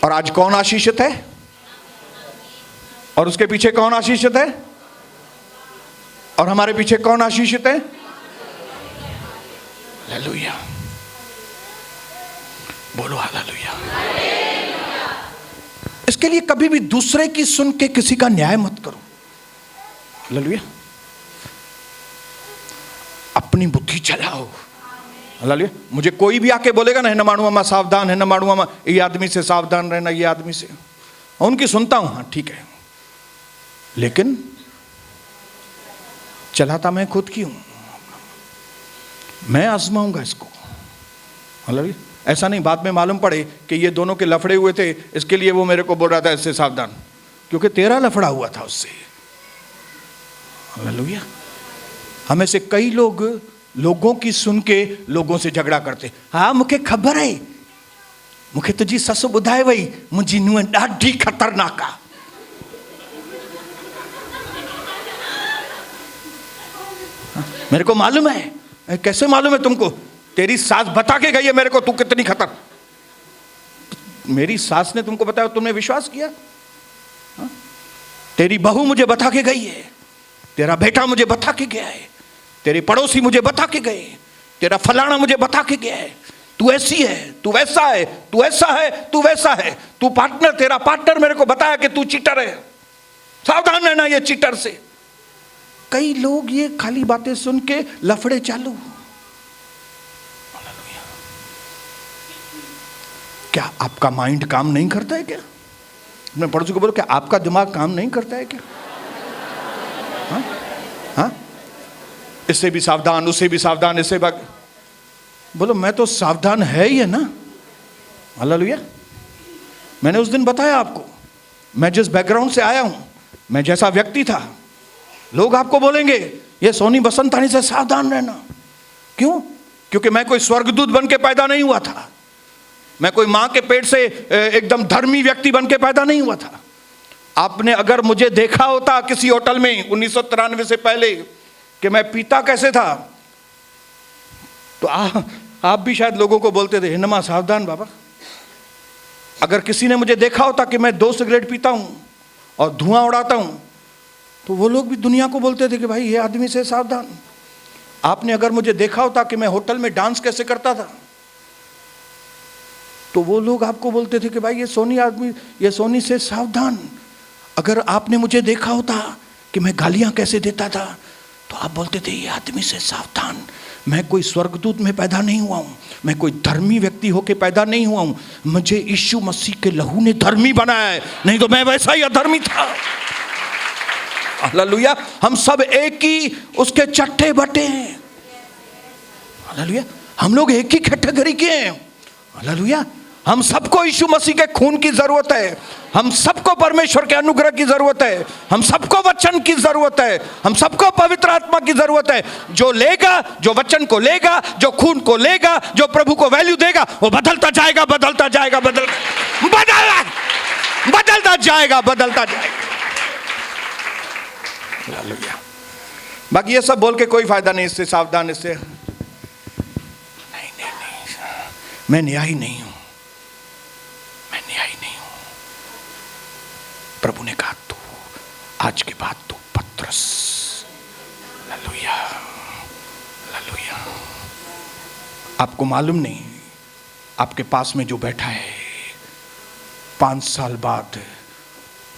और आज कौन आशीषित है और उसके पीछे कौन आशीषित है? और हमारे पीछे कौन आशीषित है? हालेलुया, बोलो हालेलुया। इसके लिए कभी भी दूसरे की सुन के किसी का न्याय मत करो। हालेलुया। अपनी बुद्धि चलाओ। हालेलुया। मुझे कोई भी आके बोलेगा ना, है ना मानू अम्मा सावधान, है ना मानू अम्मा ये आदमी से सावधान रहना, ये आदमी से, उनकी सुनता हूं, हाँ ठीक है, लेकिन चलाता मैं खुद की हूं। मैं आजमाऊंगा इसको। हालेलुया। ऐसा नहीं बाद में मालूम पड़े कि ये दोनों के लफड़े हुए थे, इसके लिए वो मेरे को बोल रहा था इससे सावधान, क्योंकि तेरा लफड़ा हुआ था उससे। हालेलुया। हमें से कई लोग लोगों की सुन के लोगों से झगड़ा करते। हाँ मुझे खबर है, मुझे तुझी ससु बुधाए वही, मुझी नुंहुं ॾाढी खतरनाक आ। मेरे को मालूम है। कैसे मालूम है तुमको? तेरी सास बता के गई है मेरे को तू कितनी खतर। मेरी सास ने तुमको बताया, तुमने विश्वास किया? तेरी बहू मुझे बता के गई है, तेरा बेटा मुझे बता के गया है। तेरे पड़ोसी मुझे बता के गए, तेरा फलाना मुझे बता के गया है, तू ऐसी है, तू वैसा है, तू ऐसा है, तू वैसा है, तू पार्टनर, तेरा पार्टनर मेरे को बताया कि तू चीटर है, सावधान रहना ये चीटर से। कई लोग ये खाली बातें सुन के लफड़े चालू। क्या आपका माइंड काम नहीं करता है क्या? मैं पड़ोसी को बोलो, क्या आपका दिमाग काम नहीं करता है क्या? हाँ हाँ, इससे भी सावधान, उससे भी सावधान, इससे बोलो मैं तो सावधान है ही है ना। हालेलुया। मैंने उस दिन बताया आपको, मैं जिस बैकग्राउंड से आया हूं, मैं जैसा व्यक्ति था, लोग आपको बोलेंगे ये सोनी बसंतानी से सावधान रहना। क्यों? क्योंकि मैं कोई स्वर्गदूत बन के पैदा नहीं हुआ था, मैं कोई मां के पेट से एकदम धर्मी व्यक्ति बन के पैदा नहीं हुआ था। आपने अगर मुझे देखा होता किसी होटल में 1993 से पहले कि मैं पीता कैसे था, तो आप भी शायद लोगों को बोलते थे, हिनमा सावधान बाबा। अगर किसी ने मुझे देखा होता कि मैं 2 सिगरेट पीता हूं और धुआं उड़ाता हूं, तो वो लोग भी दुनिया को बोलते थे कि भाई ये आदमी से सावधान। आपने अगर मुझे देखा होता कि मैं होटल में डांस कैसे करता था, तो वो लोग आपको बोलते थे कि भाई ये सोनी आदमी, ये सोनी से सावधान। अगर आपने मुझे देखा होता कि मैं गालियां कैसे देता था, तो आप बोलते थे ये आदमी से सावधान। मैं कोई स्वर्गदूत में पैदा नहीं हुआ हूं, मैं कोई धर्मी व्यक्ति होके पैदा नहीं हुआ हूं, मुझे यीशु मसीह के लहू ने धर्मी बनाया है, नहीं तो मैं वैसा ही अधर्मी था। हालेलुया। हम सब एक ही उसके चट्टे बटे हैं। हालेलुया। हम लोग एक ही कैटेगरी के हैं। हालेलुया। हम सबको यीशु मसीह के खून की जरूरत है, हम सबको परमेश्वर के अनुग्रह की जरूरत है, हम सबको वचन की जरूरत है, हम सबको पवित्र आत्मा की जरूरत है। जो लेगा, जो वचन को लेगा, जो खून को लेगा, जो प्रभु को वैल्यू देगा, वो बदलता जाएगा, बदलता जाएगा, बदलता जाएगा, बदलता जाएगा। हालेलुया। बाकी ये सब बोल के कोई फायदा नहीं, इससे सावधान, इससे नहीं, मैं न्यायी नहीं हूं, मैं न्यायी नहीं हूं। प्रभु ने कहा तू आज के बाद तू पत्रस। Hallelujah, hallelujah. आपको मालूम नहीं आपके पास में जो बैठा है 5 साल बाद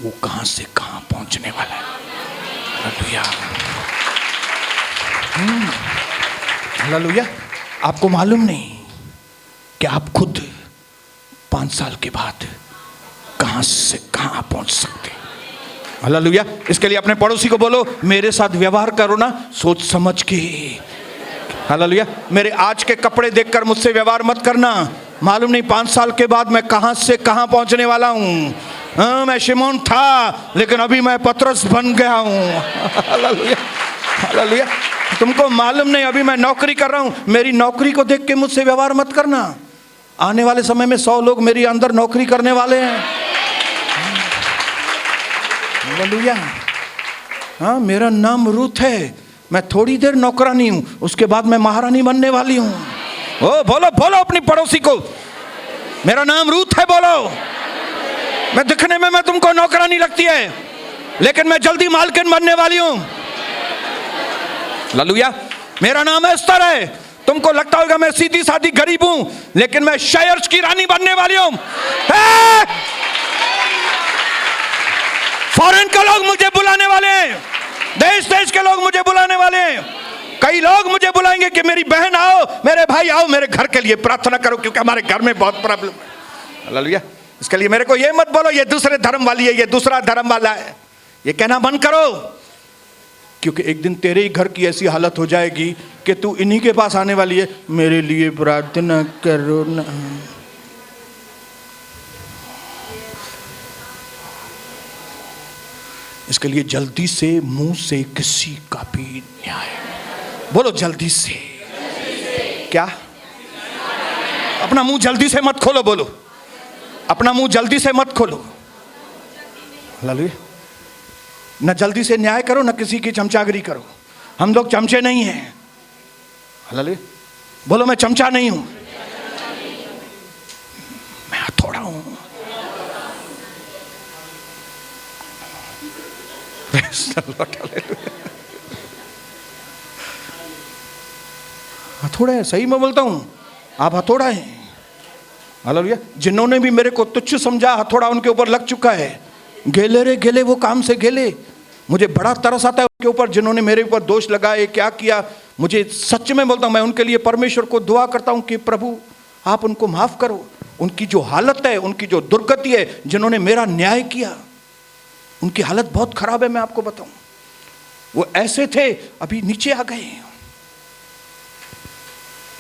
वो कहां से कहां पहुंचने वाला है। Hallelujah, hallelujah. आपको मालूम नहीं कि आप खुद 5 साल के बाद कहां से कहां पहुंच सकते। हालेलुया। इसके लिए अपने पड़ोसी को बोलो, मेरे साथ व्यवहार करो ना सोच समझ के। हालेलुया। मेरे आज के कपड़े देखकर मुझसे व्यवहार मत करना, मालूम नहीं 5 साल के बाद मैं कहां से कहां पहुंचने वाला हूं। मैं शिमोन था लेकिन अभी मैं पतरस बन गया हूं। Hallelujah, hallelujah. तुमको मालूम नहीं अभी मैं नौकरी कर रहा हूं, मेरी नौकरी को देख के मुझसे व्यवहार मत करना। आने वाले समय में 100 लोग मेरी अंदर नौकरी करने वाले हैं। हालेलुया। हाँ, मेरा नाम रूथ है, मैं थोड़ी देर नौकरानी हूं, उसके बाद मैं महारानी बनने वाली हूं। ओ बोलो बोलो अपनी पड़ोसी को, मेरा नाम रूथ है। बोलो, मैं दिखने में मैं तुमको नौकरानी लगती है, लेकिन मैं जल्दी मालकिन बनने वाली हूं। हालेलुया। मेरा नाम एस्तर है, तुमको लगता होगा मैं सीधी सादी गरीब हूं, लेकिन मैं शायर्स की रानी बनने वाली हूं। फॉरेन के लोग मुझे बुलाने वाले हैं, देश देश के लोग मुझे बुलाने वाले हैं। कई लोग मुझे बुलाएंगे कि मेरी बहन आओ, मेरे भाई आओ, मेरे घर के लिए प्रार्थना करो, क्योंकि हमारे घर में बहुत प्रॉब्लम है। हालेलुया। इसके लिए मेरे को ये मत बोलो ये दूसरे धर्म वाली है, ये दूसरा धर्म वाला है, ये कहना बंद करो, क्योंकि एक दिन तेरे ही घर की ऐसी हालत हो जाएगी कि तू इन्हीं के पास आने वाली है, मेरे लिए प्रार्थना करो ना। इसके लिए जल्दी से मुंह से किसी का भी न्याय, बोलो जल्दी से। क्या? अपना मुंह जल्दी से मत खोलो, बोलो अपना मुंह जल्दी से मत खोलो। हालेलुया। न जल्दी से न्याय करो, न किसी की चमचागिरी करो। हम लोग चमचे नहीं हैं। हालेलुया। बोलो मैं चमचा नहीं हूं, मैं हथौड़ा हूं। हथौड़ा है, सही मैं बोलता हूं, आप हथौड़ा हैं। हालेलुया। जिन्होंने भी मेरे को तुच्छ समझा, हथौड़ा उनके ऊपर लग चुका है। गेले रे गेले, वो काम से गेले। मुझे बड़ा तरस आता है उनके ऊपर, जिन्होंने मेरे ऊपर दोष लगाए, क्या किया। मुझे सच में बोलता हूं, मैं उनके लिए परमेश्वर को दुआ करता हूं कि प्रभु आप उनको माफ करो। उनकी जो हालत है, उनकी जो दुर्गति है, जिन्होंने मेरा न्याय किया, उनकी हालत बहुत खराब है। मैं आपको बताऊं, वो ऐसे थे, अभी नीचे आ गए।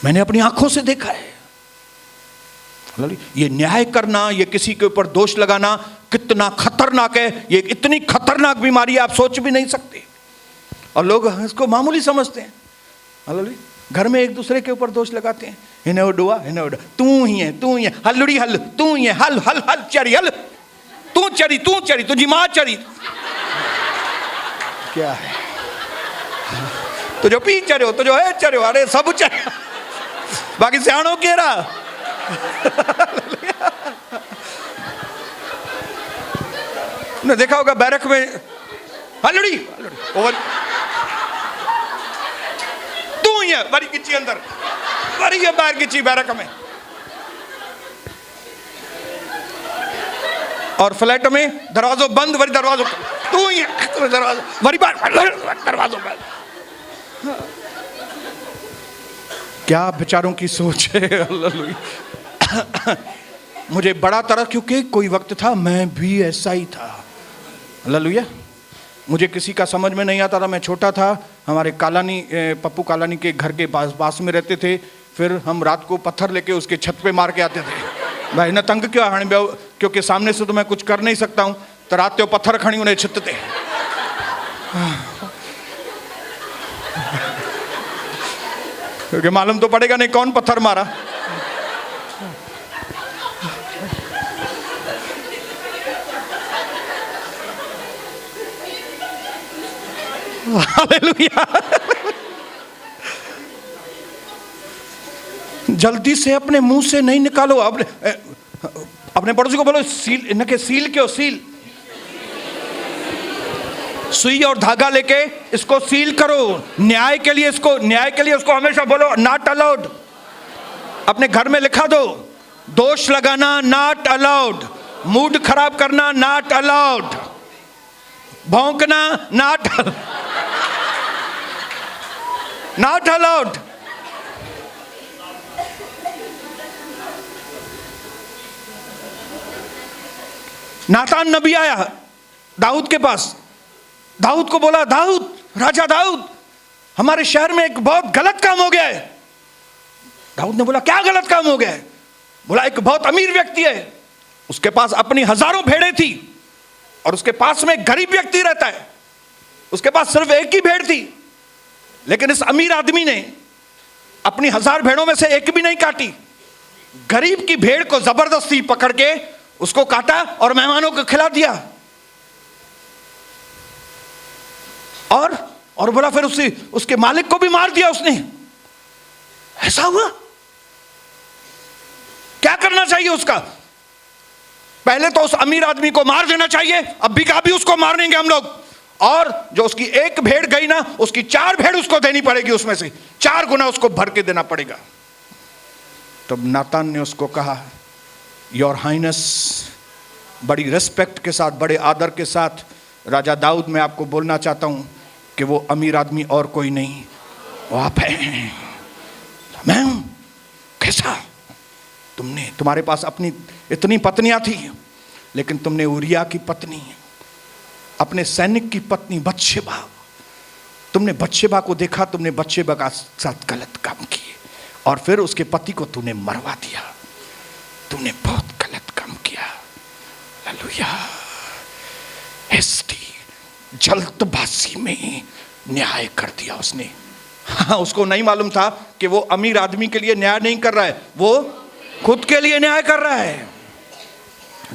मैंने अपनी आंखों से देखा है। ये न्याय करना, ये किसी के ऊपर दोष लगाना कितना खतरनाक है। ये इतनी खतरनाक बीमारी आप सोच भी नहीं सकते, और लोग इसको मामूली समझते हैं। घर में एक दूसरे के ऊपर दोष लगाते हैं। हिने उडुआ, तू ही है, तू ही है, हल्लुड़ी हल, तू ही है, हल हल हल चरी हल, तू चरी, तुझी मां चरी। क्या है, तुझो पी चरियो, तुझो है चरियो, अरे सब चरियो, बाकी सियाणो केरा। ने देखा होगा बैरक में, हल्लुड़ी ओवर, तू ही है, बड़ी किच्ची अंदर, बड़ी है बाहर किच्ची बैरक में। और फ्लैट में दरवाजो बंद, वरी दरवाजो तू ही है, दरवाजा वरी दरवाजो बंद। क्या बेचारों की सोच है। मुझे बड़ा तरह, क्योंकि कोई वक्त था मैं भी ऐसा ही था। हालेलुया। मुझे किसी का समझ में नहीं आता था। मैं छोटा था, हमारे कालानी, पप्पू कालानी के घर के पास में रहते थे। फिर हम रात को पत्थर लेके उसके छत पे मार के आते थे। भाई न तंग क्यों हाणे, क्योंकि सामने से तो मैं कुछ कर नहीं सकता हूँ, तो रात को पत्थर खड़ी उन्हें छत ते। क्योंकि मालूम तो पड़ेगा नहीं कौन पत्थर मारा। हालेलुया। जल्दी से अपने मुंह से नहीं निकालो। अपने पड़ोसी को बोलो सील, इनके सील क्यों, सील, सुई और धागा लेके इसको सील करो। न्याय के लिए इसको, न्याय के लिए उसको हमेशा बोलो नॉट अलाउड। अपने घर में लिखा दो, दोष लगाना नॉट अलाउड, मूड खराब करना नॉट अलाउड, भौंकना नॉट अलाउड। नातान नबी आया दाऊद के पास, दाऊद को बोला, दाऊद, राजा दाऊद, हमारे शहर में एक बहुत गलत काम हो गया है। दाऊद ने बोला क्या गलत काम हो गया है? बोला एक बहुत अमीर व्यक्ति है, उसके पास अपनी हजारों भेड़ें थी, और उसके पास में एक गरीब व्यक्ति रहता है, उसके पास सिर्फ एक ही भेड़ थी। लेकिन इस अमीर आदमी ने अपनी 1000 भेड़ों में से एक भी नहीं काटी। गरीब की भेड़ को जबरदस्ती पकड़ के उसको काटा और मेहमानों को खिला दिया। और बोला फिर उसके मालिक को भी मार दिया उसने। ऐसा हुआ? क्या करना चाहिए उसका? पहले तो उस अमीर आदमी को मार देना चाहिए, अब भी उसको मार देंगे हम लोग, और जो उसकी एक भेड़ गई ना, उसकी 4 भेड़ उसको देनी पड़ेगी, उसमें से 4 गुना उसको भर के देना पड़ेगा। तब नातान ने उसको कहा, योर हाइनेस, बड़ी रिस्पेक्ट के साथ, बड़े आदर के साथ, राजा दाऊद, मैं आपको बोलना चाहता हूं कि वो अमीर आदमी और कोई नहीं, वो आप हैं, मैं हूं। कैसा? तुम्हारे पास अपनी इतनी पत्नियां थी, लेकिन तुमने उरिया की पत्नी, अपने सैनिक की पत्नी बत्शेबा, तुमने बत्शेबा को देखा, तुमने बत्शेबा का साथ गलत काम किए, और फिर उसके पति को तूने मरवा दिया। तुमने बहुत गलत काम किया। हालेलुया। हेस्टी, जल्दबाजी में न्याय कर दिया उसने। हाँ, उसको नहीं मालूम था कि वो अमीर आदमी के लिए न्याय नहीं कर रहा है, वो खुद के लिए न्याय कर रहा है।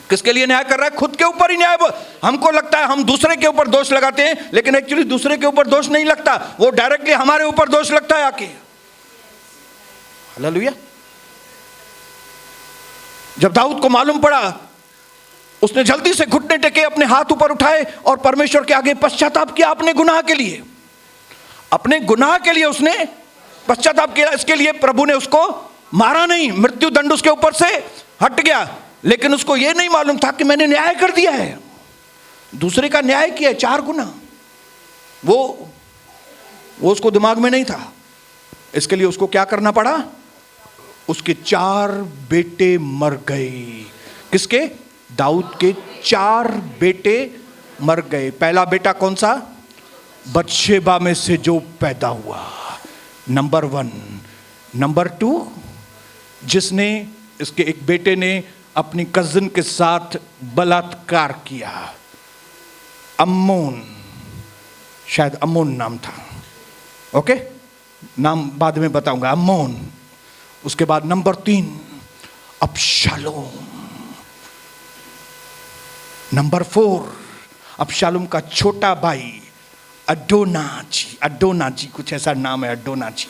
किसके लिए न्याय कर रहा है? खुद के ऊपर ही न्याय। हमको लगता है हम दूसरे के ऊपर दोष लगाते हैं, लेकिन एक्चुअली दूसरे के ऊपर दोष नहीं लगता, वो डायरेक्टली हमारे ऊपर दोष लगता है आके। हालेलुया। जब दाऊद को मालूम पड़ा, उसने जल्दी से घुटने टेके, अपने हाथ ऊपर उठाए और परमेश्वर के आगे पश्चाताप किया अपने गुनाह के लिए। अपने गुनाह के लिए उसने पश्चाताप किया, इसके लिए प्रभु ने उसको मारा नहीं, मृत्यु दंड उसके ऊपर से हट गया। लेकिन उसको यह नहीं मालूम था कि मैंने न्याय कर दिया है, दूसरे का न्याय किया 4 गुना। वो उसको दिमाग में नहीं था। इसके लिए उसको क्या करना पड़ा? उसके 4 बेटे मर गए। किसके? दाऊद के 4 बेटे मर गए। पहला बेटा कौन सा? बत्शेबा में से जो पैदा हुआ, नंबर 1। नंबर 2, जिसने, इसके एक बेटे ने अपनी कजिन के साथ बलात्कार किया, अम्मोन, शायद अम्मोन नाम था, ओके, नाम बाद में बताऊंगा, अम्मोन। उसके बाद नंबर 3 अबशालोम। नंबर 4 अबशालोम का छोटा भाई अडोनाजी, कुछ ऐसा नाम है, अडोनाजी,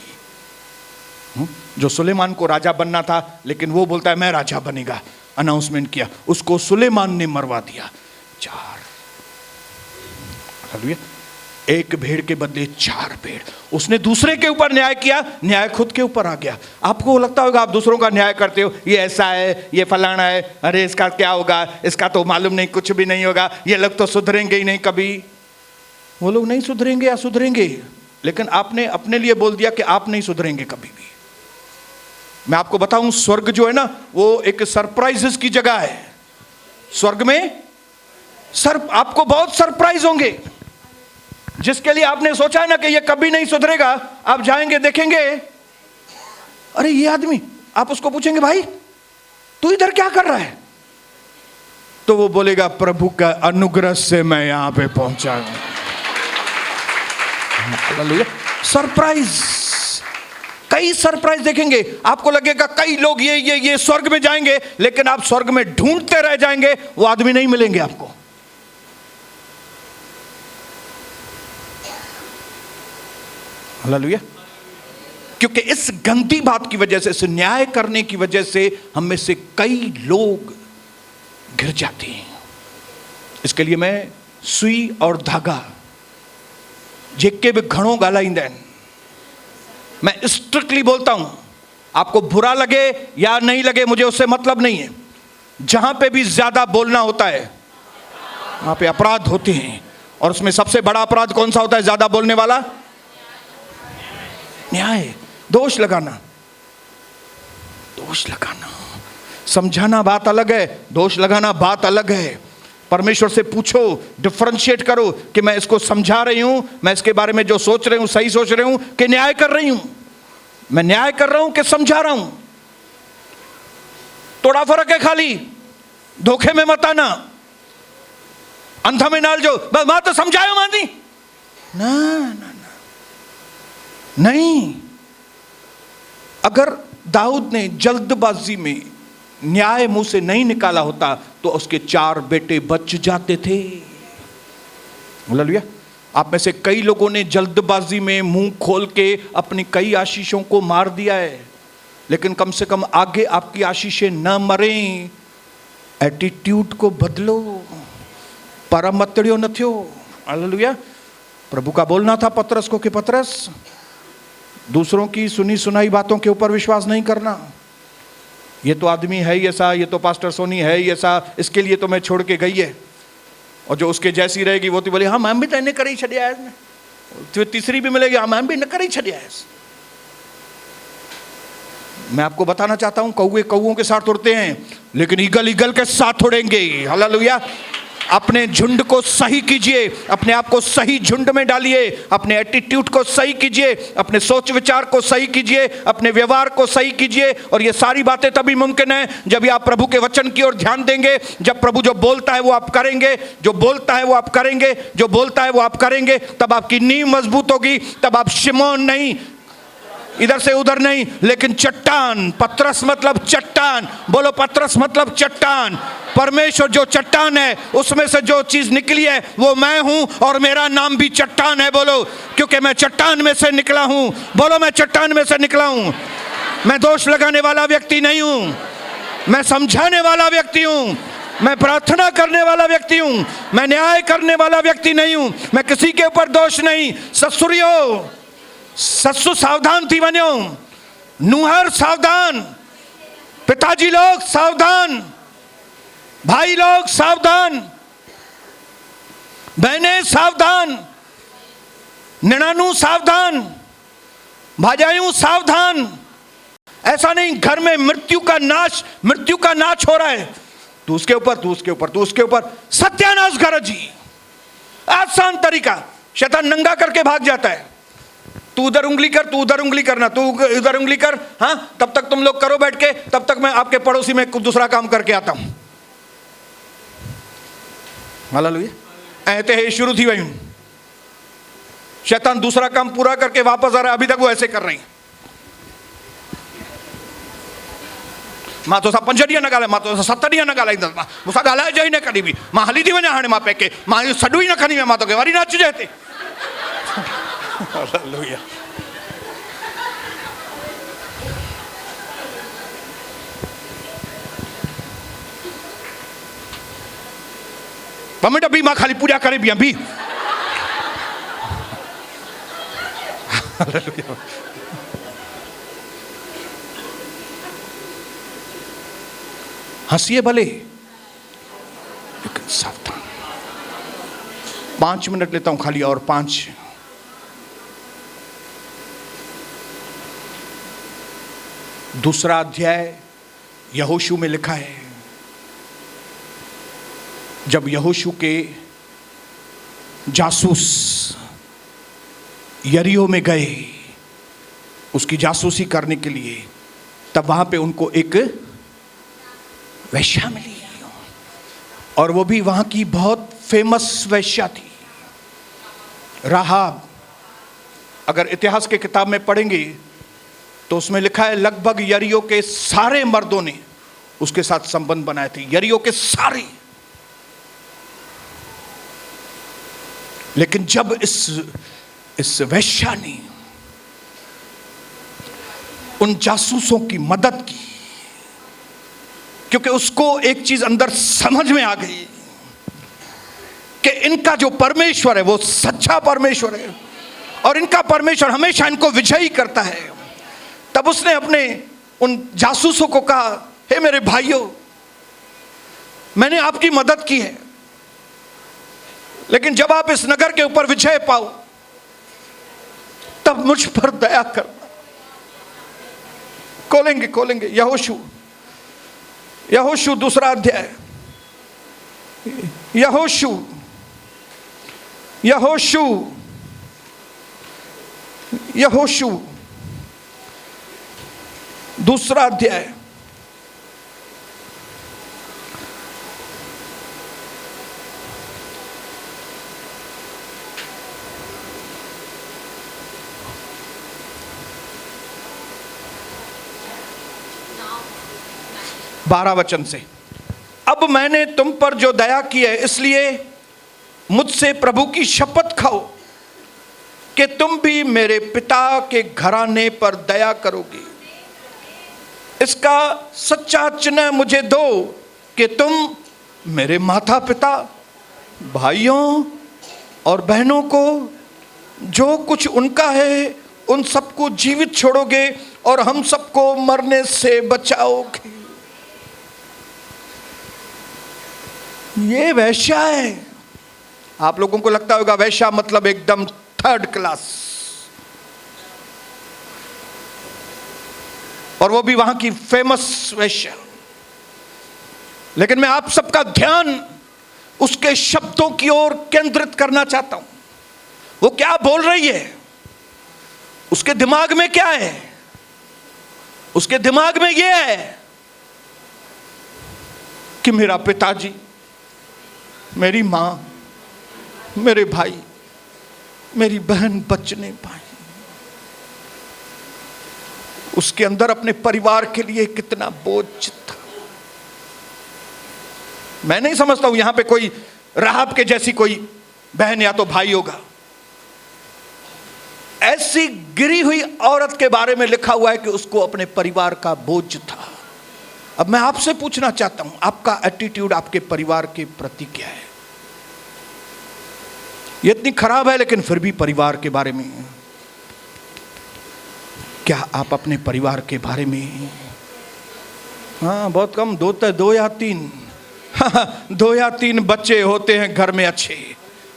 जो सुलेमान को राजा बनना था, लेकिन वो बोलता है मैं राजा बनेगा, अनाउंसमेंट किया, उसको सुलेमान ने मरवा दिया। 4, एक भेड़ के बदले 4 भेड़। उसने दूसरे के ऊपर न्याय किया, न्याय खुद के ऊपर आ गया। आपको लगता होगा आप दूसरों का न्याय करते हो, ये ऐसा है, ये फलाना है, अरे इसका क्या होगा, इसका तो मालूम नहीं, कुछ भी नहीं होगा, ये लोग तो सुधरेंगे ही नहीं कभी। वो लोग नहीं सुधरेंगे या सुधरेंगे, लेकिन आपने अपने लिए बोल दिया कि आप नहीं सुधरेंगे कभी भी। मैं आपको बताऊं, स्वर्ग जो है ना, वो एक सरप्राइजेस की जगह है। स्वर्ग में आपको बहुत सरप्राइज होंगे। जिसके लिए आपने सोचा है ना कि ये कभी नहीं सुधरेगा, आप जाएंगे देखेंगे, अरे ये आदमी, आप उसको पूछेंगे भाई तू इधर क्या कर रहा है, तो वो बोलेगा प्रभु का अनुग्रह से मैं यहां पे पहुंचा हूं। सरप्राइज, कई सरप्राइज देखेंगे। आपको लगेगा कई लोग ये स्वर्ग में जाएंगे, लेकिन आप स्वर्ग में ढूंढते रह जाएंगे, वो आदमी नहीं मिलेंगे आपको। हालेलुया। क्योंकि इस गंदी बात की वजह से, इस न्याय करने की वजह से हम में से कई लोग गिर जाते हैं। इसके लिए मैं सुई और धागा जेके भी घणो गालाइंदा आहिनि। मैं स्ट्रिक्टली बोलता हूं, आपको बुरा लगे या नहीं लगे मुझे उससे मतलब नहीं है। जहां पे भी ज्यादा बोलना होता है वहां पे अपराध होते हैं, और उसमें सबसे बड़ा अपराध कौन सा होता है? ज्यादा बोलने वाला न्याय। दोष लगाना, समझाना बात अलग है, दोष लगाना बात अलग है। परमेश्वर से पूछो, डिफरेंशिएट करो कि मैं इसको समझा रही हूं, मैं इसके बारे में जो सोच रही हूं सही सोच रही हूं कि न्याय कर रही हूं, मैं न्याय कर रहा हूं कि समझा रहा हूं। थोड़ा फर्क है खाली, धोखे में मत आना, अंधा में नाल जो बस मां तो समझायो मांदी ना ना ना नहीं। अगर दाऊद ने जल्दबाजी में न्याय मुंह से नहीं निकाला होता तो उसके 4 बेटे बच जाते थे। हालेलुया। आप में से कई लोगों ने जल्दबाजी में मुंह खोल के अपनी कई आशीषों को मार दिया है, लेकिन कम से कम आगे आपकी आशीषें न मरें। एटीट्यूड को बदलो, परमतड़ियो न थियो। हालेलुया। प्रभु का बोलना था पतरस को कि पतरस, दूसरों की सुनी सुनाई बातों के ऊपर विश्वास नहीं करना। ये तो आदमी है ही ऐसा, ये तो पास्टर सोनी है ही ऐसा, इसके लिए तो मैं छोड़ के गई है। और जो उसके जैसी रहेगी वो तो बोले हाँ मैम भी तो इन्हें कर ही छड़िया है, तो तीसरी भी मिलेगी हाँ मैम भी इन्हें कर ही छड़िया है। मैं आपको बताना चाहता हूं, कौवे कौओं के साथ उड़ते हैं, लेकिन ईगल ईगल के साथ उड़ेंगे। हालेलुया। अपने झुंड को सही कीजिए, अपने आप को सही झुंड में डालिए, अपने एटीट्यूड को सही कीजिए, अपने सोच विचार को सही कीजिए, अपने व्यवहार को सही कीजिए। और ये सारी बातें तभी मुमकिन है जब आप प्रभु के वचन की ओर ध्यान देंगे, जब प्रभु जो बोलता है वो आप करेंगे, जो बोलता है वो आप करेंगे, जो बोलता है वो आप करेंगे, तब आपकी नींव मजबूत होगी। तब आप शिमोन नहीं, इधर से उधर नहीं, लेकिन चट्टान। पतरस मतलब चट्टान, बोलो पतरस मतलब चट्टान। परमेश्वर जो चट्टान है उसमें से जो चीज निकली है वो मैं हूं, और मेरा नाम भी चट्टान है। बोलो, क्योंकि मैं चट्टान में से निकला हूं। बोलो, मैं चट्टान में से निकला हूं। मैं दोष लगाने वाला व्यक्ति नहीं हूं, मैं समझाने वाला व्यक्ति हूं, मैं प्रार्थना करने वाला व्यक्ति हूं, मैं न्याय करने वाला व्यक्ति नहीं हूं। मैं किसी के ऊपर दोष नहीं। ससुरियो, ससु सावधान थी वञो, नुहर सावधान, पिताजी लोग सावधान, भाई लोग सावधान, बहनें सावधान, निणानू सावधान, भाजाइयों सावधान। ऐसा नहीं घर में मृत्यु का नाश हो रहा है, तू उसके ऊपर, तू उसके ऊपर, तू उसके ऊपर, सत्यानाश कर जी। आसान तरीका, शैतान नंगा करके भाग जाता है। तू उधर उंगली कर, तू उधर उंगली करना, तू उधर उंगली कर, हाँ तब तक तुम लोग करो बैठ के, तब तक मैं आपके पड़ोसी में कुछ दूसरा काम करके आता हूं। हालेलुया। ऐते ही शुरू थी वही, शैतान दूसरा काम पूरा करके वापस आ रहा है, अभी तक वो ऐसे कर रही है। मां तो 5 ॾींहं न ॻाल्हाए, मां तो 7 ॾींहं न ॻाल्हाईंदसि, मां मूंसां ॻाल्हाइजो ई न कॾहिं बि, मां हली थी वञा हाणे, मां पैके मां इहो सॾु ई न खणी वञा, मां तोखे वरी न अचिजे हिते। हालेलुया। ॿ मिंट बि, मां खाली पूजा करे बीहां बि। हंसिए भले, लेकिन सावधान। 5 मिनट लेता हूं खाली, और 5। दूसरा अध्याय यहोशू में लिखा है, जब यहोशू के जासूस यरीहो में गए उसकी जासूसी करने के लिए, तब वहां पे उनको एक वेश्या मिली, और वो भी वहां की बहुत फेमस वेश्या थी, राहाब। अगर इतिहास के किताब में पढ़ेंगे तो उसमें लिखा है लगभग यरीहो के सारे मर्दों ने उसके साथ संबंध बनाए थे, यरीहो के सारे। लेकिन जब इस वेश्या ने उन जासूसों की मदद की, क्योंकि उसको एक चीज अंदर समझ में आ गई कि इनका जो परमेश्वर है वो सच्चा परमेश्वर है, और इनका परमेश्वर हमेशा इनको विजयी करता है, तब उसने अपने उन जासूसों को कहा, हे मेरे भाइयों, मैंने आपकी मदद की है, लेकिन जब आप इस नगर के ऊपर विजय पाओ तब मुझ पर दया करना। खोलेंगे यहोशू दूसरा अध्याय, यहोशू दूसरा अध्याय, बारह वचन से। अब मैंने तुम पर जो दया की है, इसलिए मुझसे प्रभु की शपथ खाओ कि तुम भी मेरे पिता के घराने पर दया करोगे। इसका सच्चा चिन्ह मुझे दो कि तुम मेरे माता पिता, भाइयों और बहनों को, जो कुछ उनका है, उन सबको जीवित छोड़ोगे और हम सबको मरने से बचाओगे। ये वैश्या है। आप लोगों को लगता होगा वैश्या मतलब एकदम 3rd क्लास, और वो भी वहां की फेमस वैश्या। लेकिन मैं आप सबका ध्यान उसके शब्दों की ओर केंद्रित करना चाहता हूं। वो क्या बोल रही है, उसके दिमाग में क्या है? उसके दिमाग में यह है कि मेरा पिताजी, मेरी मां, मेरे भाई, मेरी बहन बच नहीं पाई। उसके अंदर अपने परिवार के लिए कितना बोझ था। मैं नहीं समझता हूं यहां पे कोई राहब के जैसी कोई बहन या तो भाई होगा। ऐसी गिरी हुई औरत के बारे में लिखा हुआ है कि उसको अपने परिवार का बोझ था। अब मैं आपसे पूछना चाहता हूं, आपका एटीट्यूड आपके परिवार के प्रति क्या है? ये इतनी खराब है लेकिन फिर भी परिवार के बारे में क्या आप अपने परिवार के बारे में, हाँ बहुत कम, दो या तीन, हाँ, 2 या 3 बच्चे होते हैं घर में अच्छे,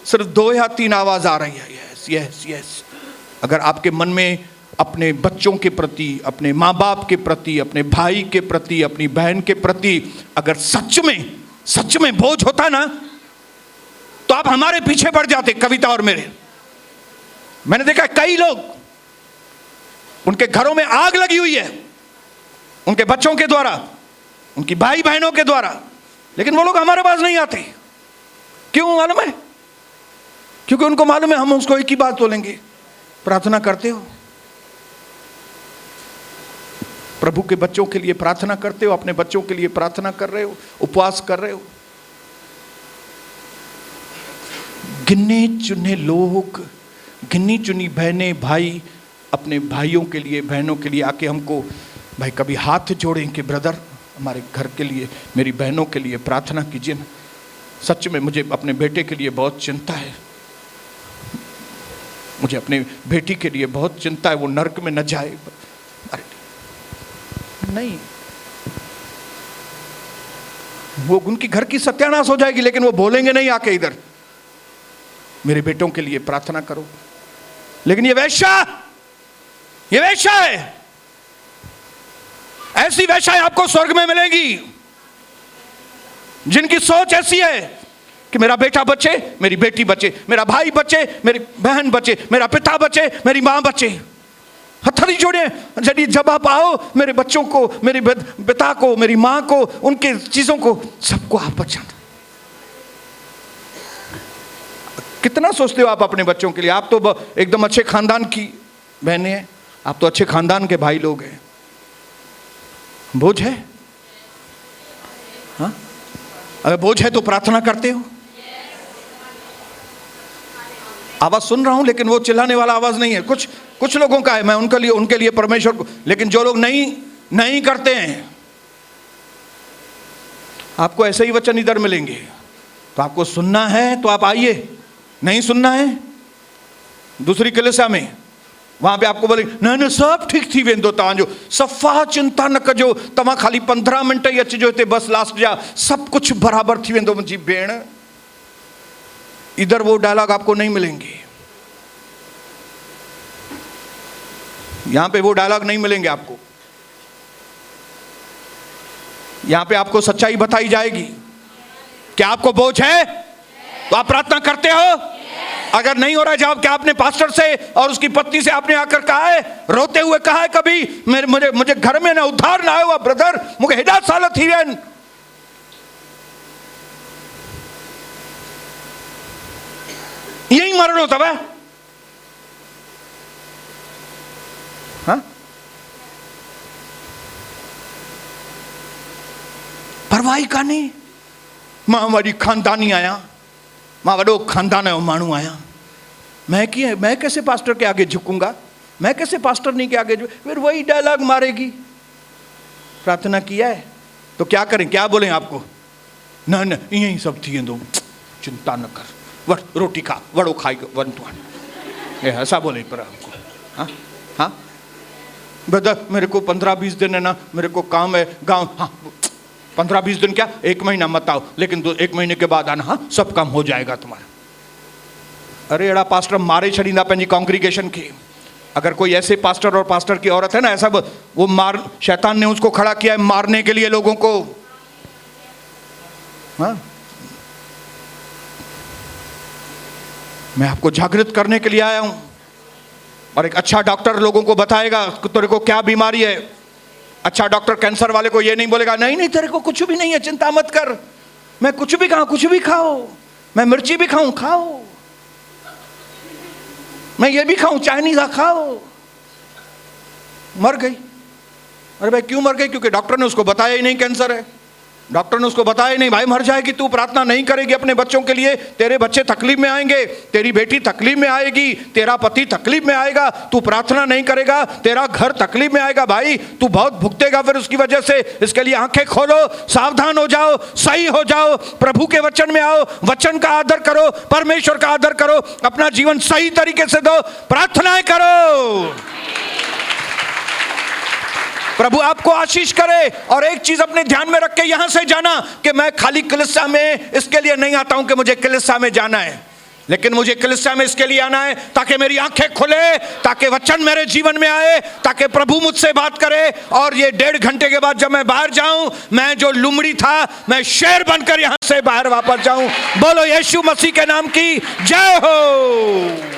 सिर्फ 2 या 3 आवाज आ रही है यस यस यस। अगर आपके मन में अपने बच्चों के प्रति, अपने माँ बाप के प्रति, अपने भाई के प्रति, अपनी बहन के प्रति अगर सच में बोझ होता ना, तो आप हमारे पीछे पड़ जाते, कविता और मेरे। मैंने देखा कई लोग, उनके घरों में आग लगी हुई है उनके बच्चों के द्वारा, उनकी भाई बहनों के द्वारा, लेकिन वो लोग हमारे पास नहीं आते। क्यों मालूम है? क्योंकि उनको मालूम है हम उसको एक ही बात बोलेंगे, प्रार्थना करते हो? प्रभु के बच्चों के लिए प्रार्थना करते हो? अपने बच्चों के लिए प्रार्थना कर रहे हो? उपवास कर रहे हो? गिने चुने लोग, गिनी चुनी बहनें भाई अपने भाइयों के लिए, बहनों के लिए आके हमको भाई कभी हाथ जोड़ें कि ब्रदर हमारे घर के लिए, मेरी बहनों के लिए प्रार्थना कीजिए ना, सच में मुझे अपने बेटे के लिए बहुत चिंता है, मुझे अपने बेटी के लिए बहुत चिंता है, वो नरक में न जाए। अरे नहीं, वो उनकी घर की सत्यानाश हो जाएगी, लेकिन वो बोलेंगे नहीं आके इधर मेरे बेटों के लिए प्रार्थना करो। लेकिन ये वैश्या है, ऐसी वैश्याएं आपको स्वर्ग में मिलेगी जिनकी सोच ऐसी है कि मेरा बेटा बचे, मेरी बेटी बचे, मेरा भाई बचे, मेरी बहन बचे, मेरा पिता बचे, मेरी मां बचे। हथेली जोड़े, जब आप आओ मेरे बच्चों को, मेरे पिता को, मेरी मां को, उनके चीजों को, सबको आप बचाना। कितना सोचते हो आप अपने बच्चों के लिए? आप तो एकदम अच्छे खानदान की बहनें हैं, आप तो अच्छे खानदान के भाई लोग हैं, बोझ है? हाँ, अगर बोझ है तो प्रार्थना करते हो? आवाज सुन रहा हूं, लेकिन वो चिल्लाने वाला आवाज नहीं है। कुछ लोगों का है, मैं उनके लिए परमेश्वर को, लेकिन जो लोग नहीं करते हैं, आपको ऐसे ही वचन इधर मिलेंगे। तो आपको सुनना है तो आप आइए, नहीं सुनना है दूसरी कलीसिया में, वहां पे आपको बोले न सब ठीक थी वेंदो, तव्हांजो सफ़ा चिंता न कजो, तव्हां खाली 15 मिनट ही अचिजो हिते, बस लास्ट जा सब कुछ बराबर थी वेंदो। मुंहिंजी भेण, इधर वो डायलॉग आपको नहीं मिलेंगे, यहां पे वो डायलॉग नहीं मिलेंगे आपको। यहां पे आपको सच्चाई बताई जाएगी। क्या आपको बोझ है तो आप प्रार्थना करते हो? अगर नहीं हो रहा जवाब, क्या आपने पास्टर से और उसकी पत्नी से आपने आकर कहा है, रोते हुए कहा है कभी, मुझे घर में ना उद्धार ना आयो ब्रदर, मुझे हेॾा साल थी विया आहिनि, यही मरणो अथव? हाँ, परवाही कान्हे। मां वॾी खानदानी आहियां, मां वॾो खानदान जो माण्हू आहियां, मैं कैसे पास्टर के आगे झुकूंगा, मैं कैसे पास्टर नहीं के आगे फिर वही डायलॉग मारेगी। प्रार्थना किया है तो क्या करें, क्या बोलें आपको? न यही सब थी वेंदो, चिंता न कर, वट रोटी खा, वड़ो खाई वन तू, ऐसा बोले पर हमको। हाँ हाँ ब्रदर, मेरे को 15-20 दिन है ना, मेरे को काम है गांव। हाँ 15-20 दिन क्या, 1 महीना मत आओ, लेकिन 1 महीने के बाद आना, हाँ सब काम हो जाएगा तुम्हारा। अरे एड़ा पास्टर मारे छड़ींदा पंहिंजी कॉन्ग्रीगेशन के। अगर कोई ऐसे पास्टर और पास्टर की औरत है ना, ऐसा वो शैतान ने उसको खड़ा किया है मारने के लिए लोगों को। हाँ, मैं आपको जागृत करने के लिए आया हूं, और एक अच्छा डॉक्टर लोगों को बताएगा तेरे को क्या बीमारी है। अच्छा डॉक्टर कैंसर वाले को ये नहीं बोलेगा नहीं तेरे को कुछ भी नहीं है, चिंता मत कर, मैं कुछ भी खाऊं, कुछ भी खाओ, मैं मिर्ची भी खाऊं, खाओ, मैं ये भी खाऊं, चाइनीज खाओ। मर गई। अरे भाई क्यों मर गई? क्योंकि डॉक्टर ने उसको बताया ही नहीं कैंसर है, डॉक्टर ने उसको बताया ही नहीं भाई मर जाएगी, तू प्रार्थना नहीं करेगी अपने बच्चों के लिए, तेरे बच्चे तकलीफ में आएंगे, तेरी बेटी तकलीफ में आएगी, तेरा पति तकलीफ में आएगा, तू प्रार्थना नहीं करेगा, तेरा घर तकलीफ में आएगा, भाई तू बहुत भुगतेगा फिर उसकी वजह से। इसके लिए आंखें खोलो, सावधान हो जाओ, सही हो जाओ, प्रभु के वचन में आओ, वचन का आदर करो, परमेश्वर का आदर करो, अपना जीवन सही तरीके से दो, प्रार्थनाएं करो। प्रभु आपको आशीष करे। और एक चीज अपने ध्यान में रख के यहां से जाना कि मैं खाली कलीसिया में इसके लिए नहीं आता हूं कि मुझे कलीसिया में जाना है, लेकिन मुझे कलीसिया में इसके लिए आना है ताकि मेरी आंखें खुले, ताकि वचन मेरे जीवन में आए, ताकि प्रभु मुझसे बात करे। और ये 1.5 घंटे के बाद जब मैं बाहर जाऊं, मैं जो लुमड़ी था मैं शेर बनकर यहां से बाहर वापस जाऊं। बोलो यीशु मसीह के नाम की जय हो।